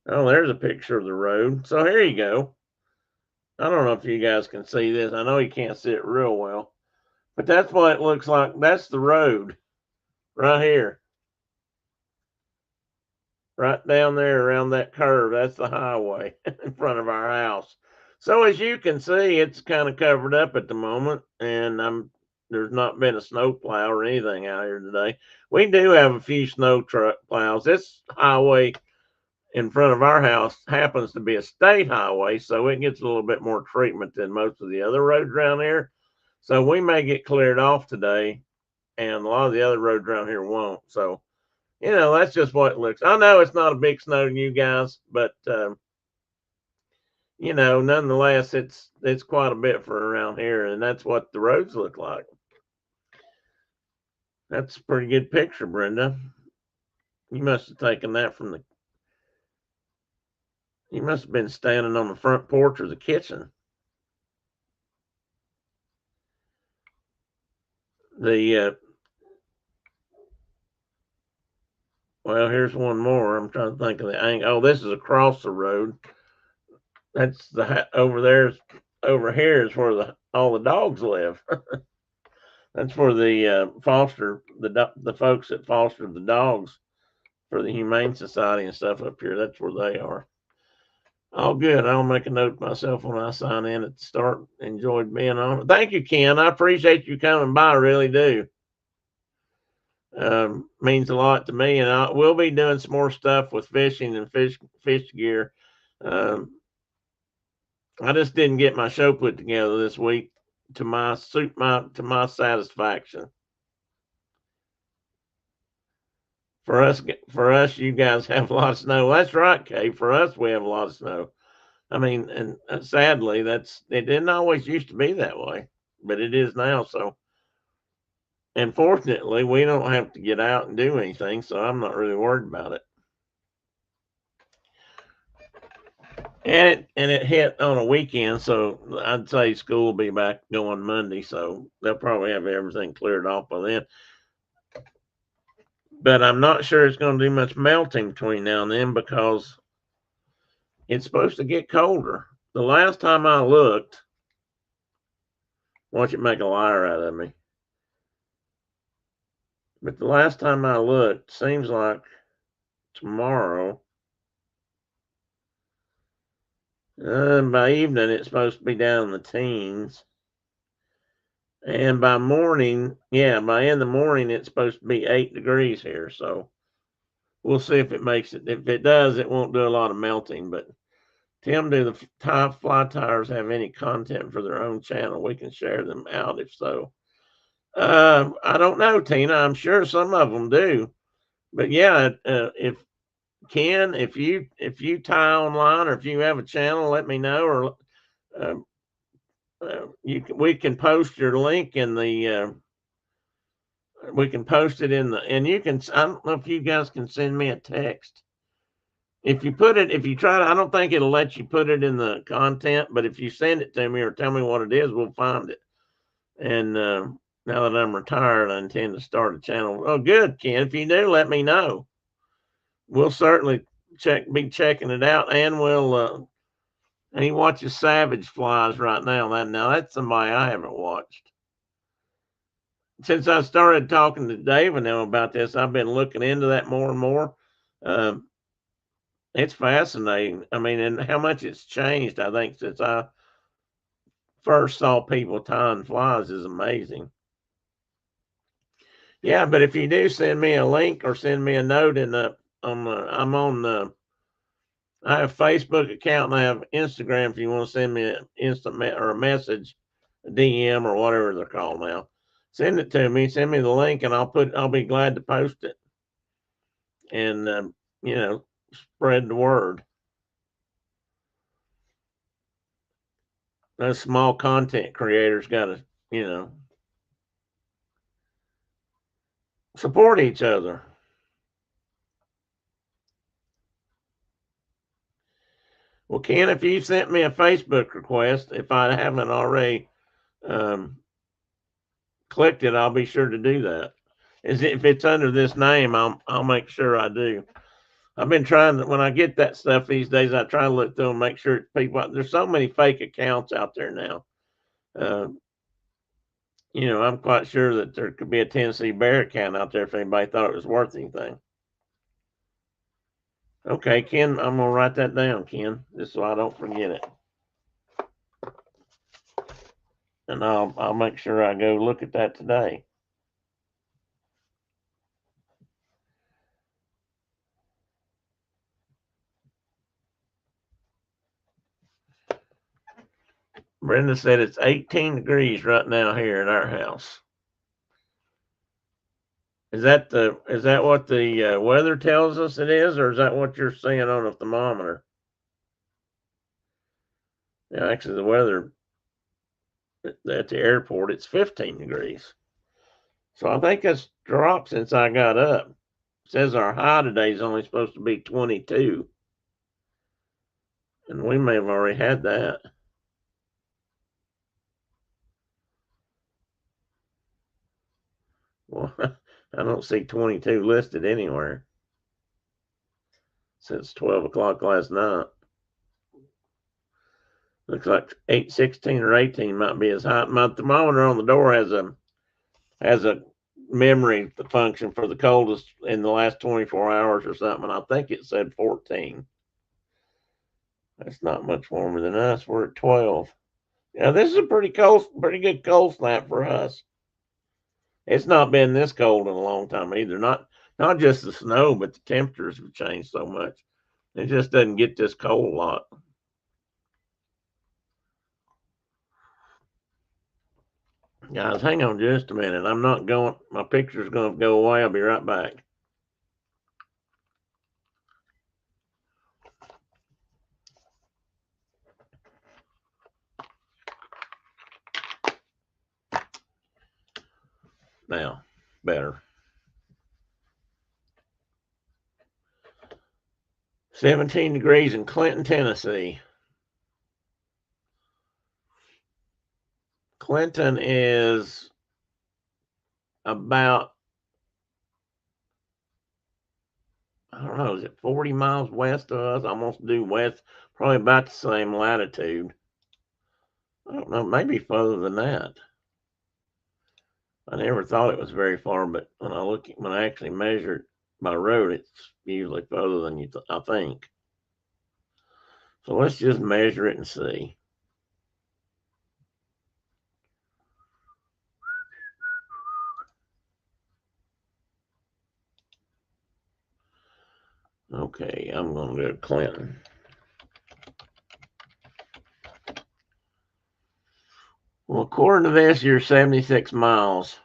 Oh, there's a picture of the road. So here you go. I don't know if you guys can see this. I know you can't see it real well, but that's what it looks like. That's the road right here. Right down there around that curve, that's the highway in front of our house. So as you can see, it's kind of covered up at the moment, and there's not been a snow plow or anything out here today. We do have a few snow truck plows. This highway in front of our house happens to be a state highway, so it gets a little bit more treatment than most of the other roads around here. So we may get cleared off today, and a lot of the other roads around here won't. So that's just what it looks. I know it's not a big snow to you guys, but nonetheless, it's quite a bit for around here, and that's what the roads look like. That's a pretty good picture, Brenda. You must have taken that from the. You must have been standing on the front porch of the kitchen. Well, here's one more. I'm trying to think of the angle. Oh, this is across the road. That's over here is where all the dogs live. That's where the the folks that foster the dogs for the Humane Society and stuff up here. That's where they are. All good. I'll make a note to myself when I sign in at the start. Enjoyed being on. Thank you, Ken. I appreciate you coming by. I really do. Means a lot to me, and we'll be doing some more stuff with fishing and fish gear. Um, I just didn't get my show put together this week to my satisfaction. For us, you guys have a lot of snow. That's right, Kay. For us, we have a lot of snow. I mean, and sadly, it didn't always used to be that way, but it is now. So, and fortunately, we don't have to get out and do anything, so I'm not really worried about it. And it hit on a weekend, so I'd say school will be back going Monday, so they'll probably have everything cleared off by then. But I'm not sure it's going to do much melting between now and then because it's supposed to get colder. The last time I looked, watch it make a liar out of me. But the last time I looked, seems like tomorrow, by evening, it's supposed to be down in the teens. And by in the morning, it's supposed to be 8 degrees here. So we'll see if it makes it. If it does, it won't do a lot of melting. But Tim, do the fly tires have any content for their own channel? We can share them out if so. I don't know, Tina. I'm sure some of them do. But yeah, if Ken, if you tie online or if you have a channel, let me know. Or uh, we can post your link in the. We can post it in the, and you can. I don't know if you guys can send me a text. If you put it, if you try to, I don't think it'll let you put it in the content, but if you send it to me or tell me what it is, we'll find it. And now that I'm retired, I intend to start a channel. Oh, good, Ken. If you do, let me know. We'll certainly be checking it out, and we'll. And he watches Savage Flies right now. That's somebody I haven't watched. Since I started talking to Dave and them about this, I've been looking into that more and more. Um, it's fascinating. I mean, and how much it's changed, I think, since I first saw people tying flies is amazing. Yeah, but if you do send me a link or send me a note I'm on the, I have a Facebook account and I have Instagram if you want to send me an or a message, a DM or whatever they're called now. Send it to me, send me the link and I'll be glad to post it and, spread the word. Those small content creators got to, support each other. Well, Ken, if you sent me a Facebook request, if I haven't already clicked it, I'll be sure to do that. If it's under this name, I'll make sure I do. I've been trying to, when I get that stuff these days, I try to look through and make sure it's people. There's so many fake accounts out there now. I'm quite sure that there could be a Tennessee Bear account out there if anybody thought it was worth anything. Okay, Ken, I'm gonna write that down, Ken, just so I don't forget it. And I'll make sure I go look at that today. Brenda said it's 18 degrees right now here at our house. Is that what the weather tells us it is, or is that what you're seeing on a thermometer? Yeah, actually, the weather at the airport, it's 15 degrees. So I think it's dropped since I got up. It says our high today is only supposed to be 22. And we may have already had that. Well, I don't see 22 listed anywhere since 12 o'clock last night. Looks like 816 or 18 might be as high. My thermometer on the door has a memory function for the coldest in the last 24 hours or something. I think it said 14. That's not much warmer than us. We're at 12. Yeah, this is a pretty good cold snap for us. It's not been this cold in a long time either. Not just the snow, but the temperatures have changed so much. It just doesn't get this cold a lot. Guys, hang on just a minute. I'm not going, my picture's going to go away. I'll be right back. Now, better. 17 degrees in Clinton, Tennessee. Clinton is about, I don't know, is it 40 miles west of us? Almost due west, probably about the same latitude. I don't know, maybe further than that. I never thought it was very far, but when I actually measure it by road, it's usually further than I think. So let's just measure it and see. Okay, I'm going to go to Clinton. Well, according to this, you're 76 miles.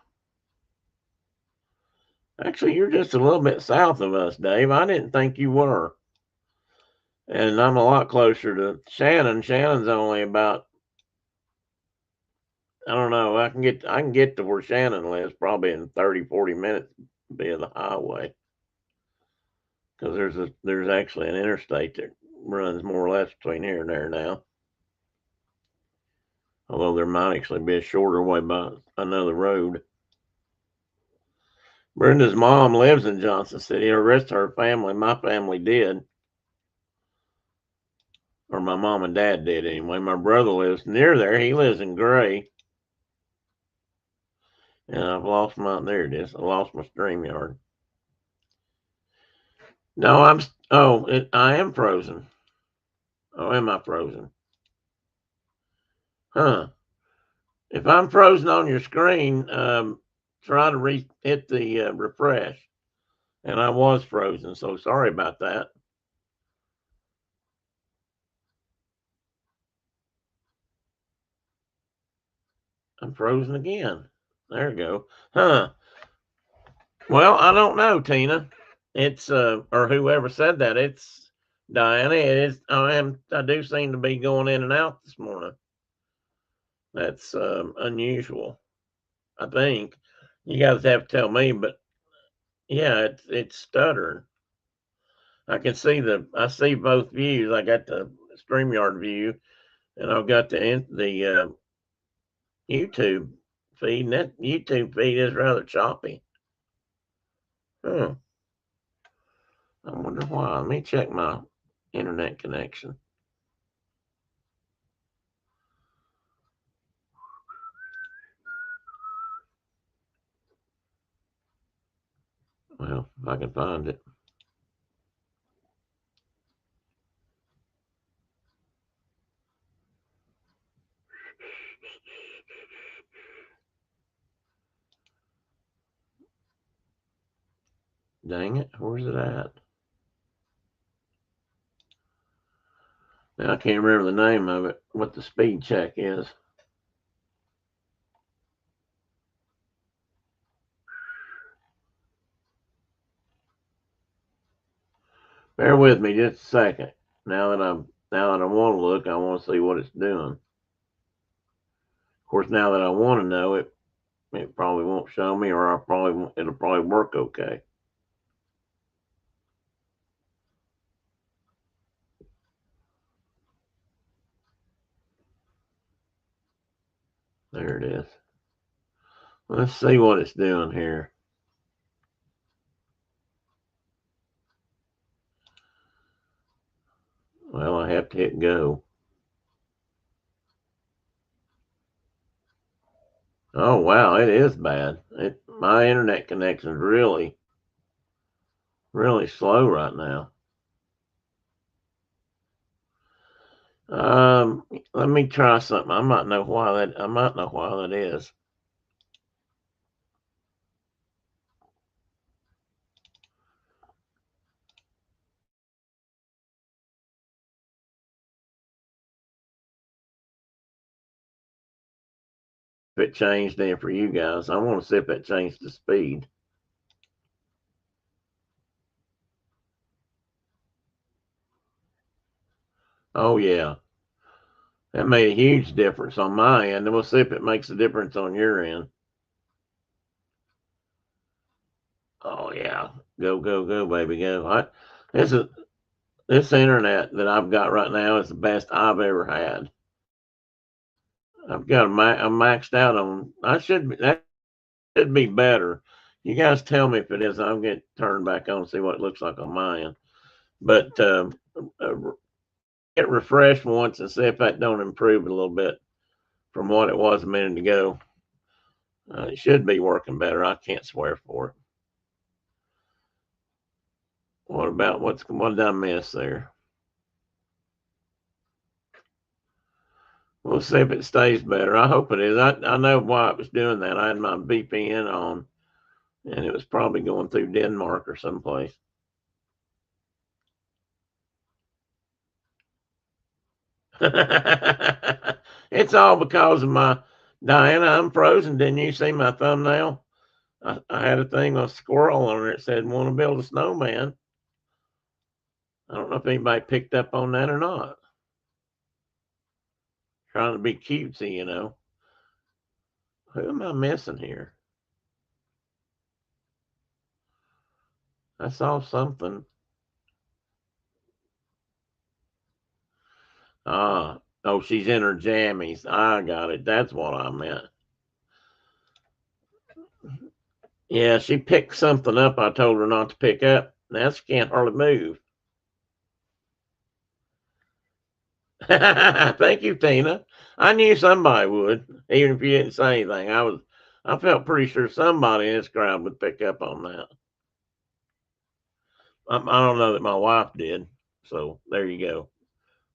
Actually, you're just a little bit south of us, Dave. I didn't think you were. And I'm a lot closer to Shannon. Shannon's only about, I don't know, I can get to where Shannon lives probably in 30, 40 minutes via the highway. Because there's actually an interstate that runs more or less between here and there now. Although there might actually be a shorter way by another road. Brenda's mom lives in Johnson City. The rest of her family, my family did. Or my mom and dad did anyway. My brother lives near there. He lives in Gray. And I've lost there it is. I lost my StreamYard. No, I am frozen. Oh, am I frozen? Huh. If I'm frozen on your screen, try to hit the refresh. And I was frozen, so sorry about that. I'm frozen again. There we go. Huh. Well, I don't know, Tina. It's or whoever said that. It's Diana. It is. I do seem to be going in and out this morning. That's unusual. I think you guys have to tell me, but yeah, it's stuttering. I see both views. I got the StreamYard view, and I've got the YouTube feed. And that YouTube feed is rather choppy. Huh. I wonder why. Let me check my internet connection. Well, if I can find it. Dang it, where's it at? Now I can't remember the name of it, what the speed check is. Bear with me just a second. Now that I want to look, I want to see what it's doing. Of course, now that I want to know it, it probably won't show me, or it'll probably work okay. There it is. Let's see what it's doing here. Well, I have to hit go. Oh wow, it is bad. My internet connection is really, really slow right now. Let me try something. I might know why that is. If it changed then for you guys, I want to see if it changed the speed. Oh yeah, that made a huge difference on my end, and we'll see if it makes a difference on your end. Oh yeah, go go go, baby, go! This internet that I've got right now is the best I've ever had. I'm maxed out on. That should be better. You guys tell me if it is. I'll get turned back on and see what it looks like on my end. But hit refresh once and see if that don't improve a little bit from what it was a minute ago. It should be working better. I can't swear for it. What did I miss there? We'll see if it stays better. I hope it is. I know why it was doing that. I had my VPN on, and it was probably going through Denmark or someplace. It's all because of my Diana. I'm frozen. Didn't you see my thumbnail? I had a thing with a squirrel on it that said, "Want to build a snowman." I don't know if anybody picked up on that or not. Trying to be cutesy, you know. Who am I missing here? I saw something. Oh, she's in her jammies. I got it. That's what I meant. Yeah, she picked something up I told her not to pick up. Now she can't hardly move. Thank you, Tina. I knew somebody would, even if you didn't say anything. I felt pretty sure somebody in this crowd would pick up on that. I don't know that my wife did. So there you go.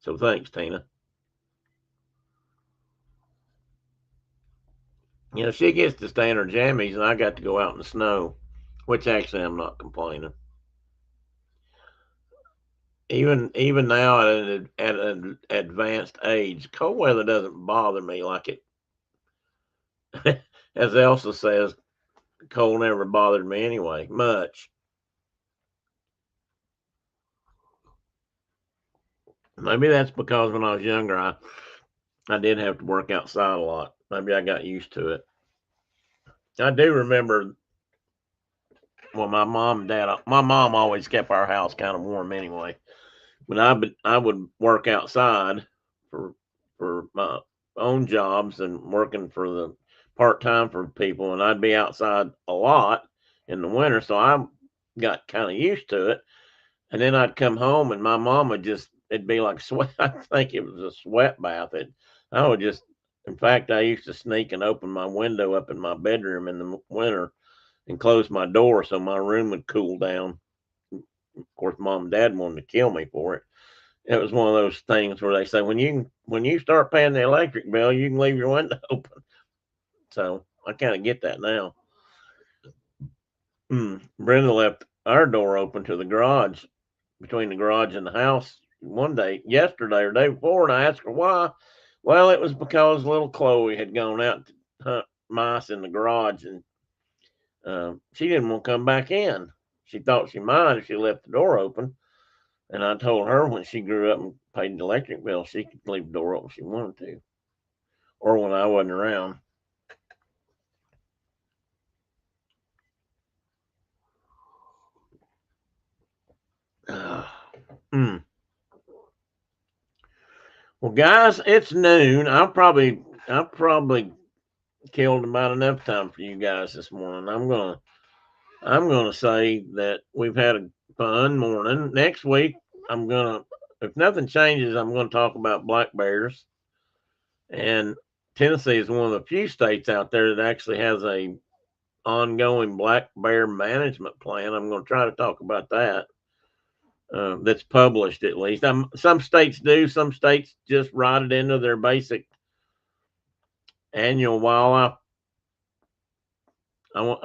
So thanks, Tina. You know, she gets to stay in her jammies, and I got to go out in the snow, which actually I'm not complaining. Even now at an advanced age, cold weather doesn't bother me like it. As Elsa says, cold never bothered me anyway, much. Maybe that's because when I was younger, I did have to work outside a lot. Maybe I got used to it. I do remember when my mom always kept our house kind of warm anyway. But I would work outside for my own jobs and working for the part time for people, and I'd be outside a lot in the winter, so I got kind of used to it. And then I'd come home, and my mom would just it'd be like sweat. I think it was a sweat bath. I would just, in fact, I used to sneak and open my window up in my bedroom in the winter and close my door so my room would cool down. Of course, mom and dad wanted to kill me for it. It was one of those things where they say when you start paying the electric bill, you can leave your window open. So I kind of get that now. Brenda left our door open to the garage, between the garage and the house, one day, yesterday or day before, and I asked her why. Well, it was because little Chloe had gone out to hunt mice in the garage, and she didn't want to come back in. She thought she might if she left the door open. And I told her when she grew up and paid the electric bill, she could leave the door open if she wanted to, or when I wasn't around. Mm. Well, guys, it's noon. I probably killed about enough time for you guys this morning. I'm gonna say that we've had a fun morning. Next week, I'm gonna, if nothing changes, I'm gonna talk about black bears. And Tennessee is one of the few states out there that actually has a ongoing black bear management plan. I'm going to try to talk about that. That's published at least. Some states do. Some states just write it into their basic annual wildlife. Well,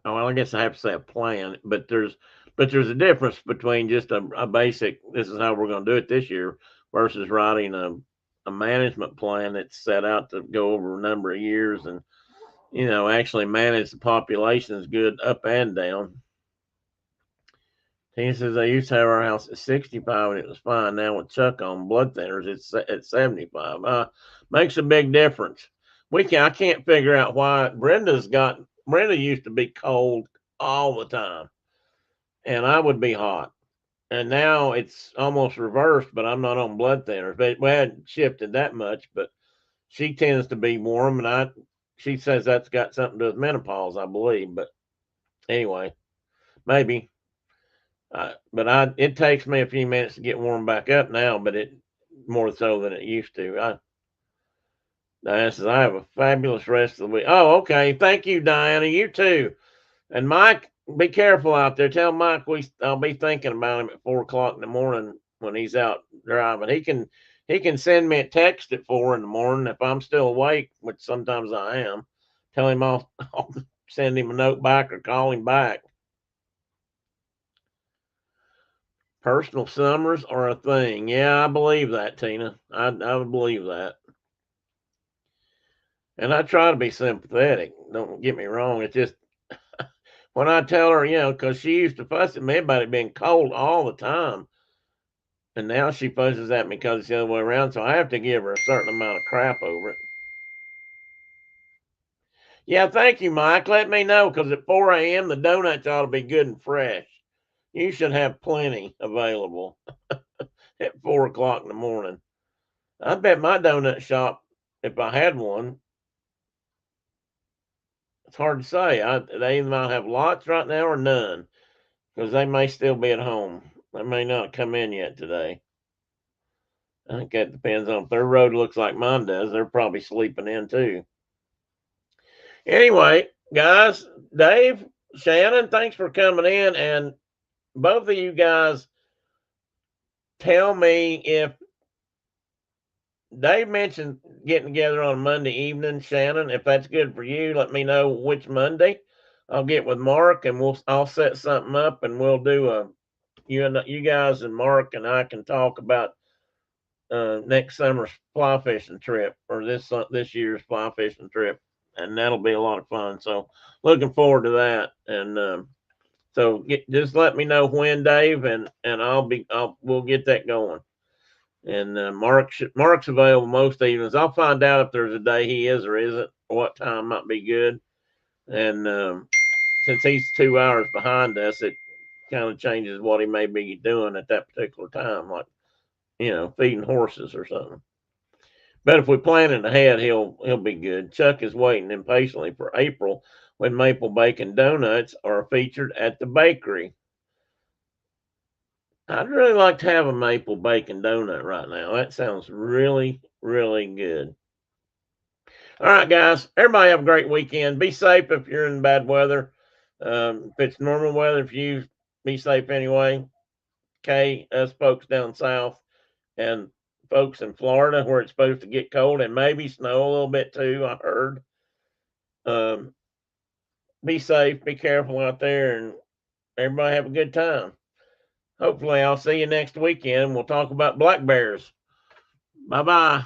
I guess I have to say a plan, but there's a difference between just a basic. This is how we're going to do it this year versus writing a management plan that's set out to go over a number of years and actually manage the populations good up and down. He says they used to have our house at 65 and it was fine. Now with Chuck on blood thinners, it's at 75. Makes a big difference. I can't figure out why Brenda used to be cold all the time, and I would be hot. And now it's almost reversed, but I'm not on blood thinners. But we hadn't shifted that much, but she tends to be warm, and she says that's got something to do with menopause, I believe. But anyway, maybe. But it takes me a few minutes to get warmed back up now, but it more so than it used to. Diana says I have a fabulous rest of the week. Oh, okay. Thank you, Diana. You too. And Mike, be careful out there. Tell Mike I'll be thinking about him at 4 o'clock in the morning when he's out driving. He can send me a text at 4 in the morning if I'm still awake, which sometimes I am. Tell him I'll send him a note back or call him back. Personal summers are a thing. Yeah, I believe that, Tina. I would believe that. And I try to be sympathetic. Don't get me wrong. It's just when I tell her, because she used to fuss at me about it being cold all the time. And now she fusses at me because it's the other way around. So I have to give her a certain amount of crap over it. Yeah, thank you, Mike. Let me know because at 4 a.m. the donuts ought to be good and fresh. You should have plenty available at 4 o'clock in the morning. I bet my donut shop, if I had one, it's hard to say. They might have lots right now or none because they may still be at home. They may not come in yet today. I think that depends on if their road looks like mine does. They're probably sleeping in too. Anyway, guys, Dave, Shannon, thanks for coming in. And both of you guys tell me if Dave mentioned getting together on Monday evening. Shannon, if that's good for you, let me know which Monday. I'll get with Mark and I'll set something up and we'll do you guys and Mark and I can talk about next summer's fly fishing trip or this year's fly fishing trip, and that'll be a lot of fun. So looking forward to that. And so just let me know when, Dave, and we'll get that going. And Mark's available most evenings. I'll find out if there's a day he is or isn't, or what time might be good. And since he's 2 hours behind us, it kind of changes what he may be doing at that particular time, like feeding horses or something. But if we plan it ahead, he'll be good. Chuck is waiting impatiently for April when maple bacon donuts are featured at the bakery. I'd really like to have a maple bacon donut right now. That sounds really, really good. All right, guys. Everybody have a great weekend. Be safe if you're in bad weather. If it's normal weather for you, be safe anyway. Okay, us folks down south and folks in Florida where it's supposed to get cold and maybe snow a little bit too, I heard. Um, be safe, be careful out there, and everybody have a good time. Hopefully, I'll see you next weekend. We'll talk about black bears. Bye bye.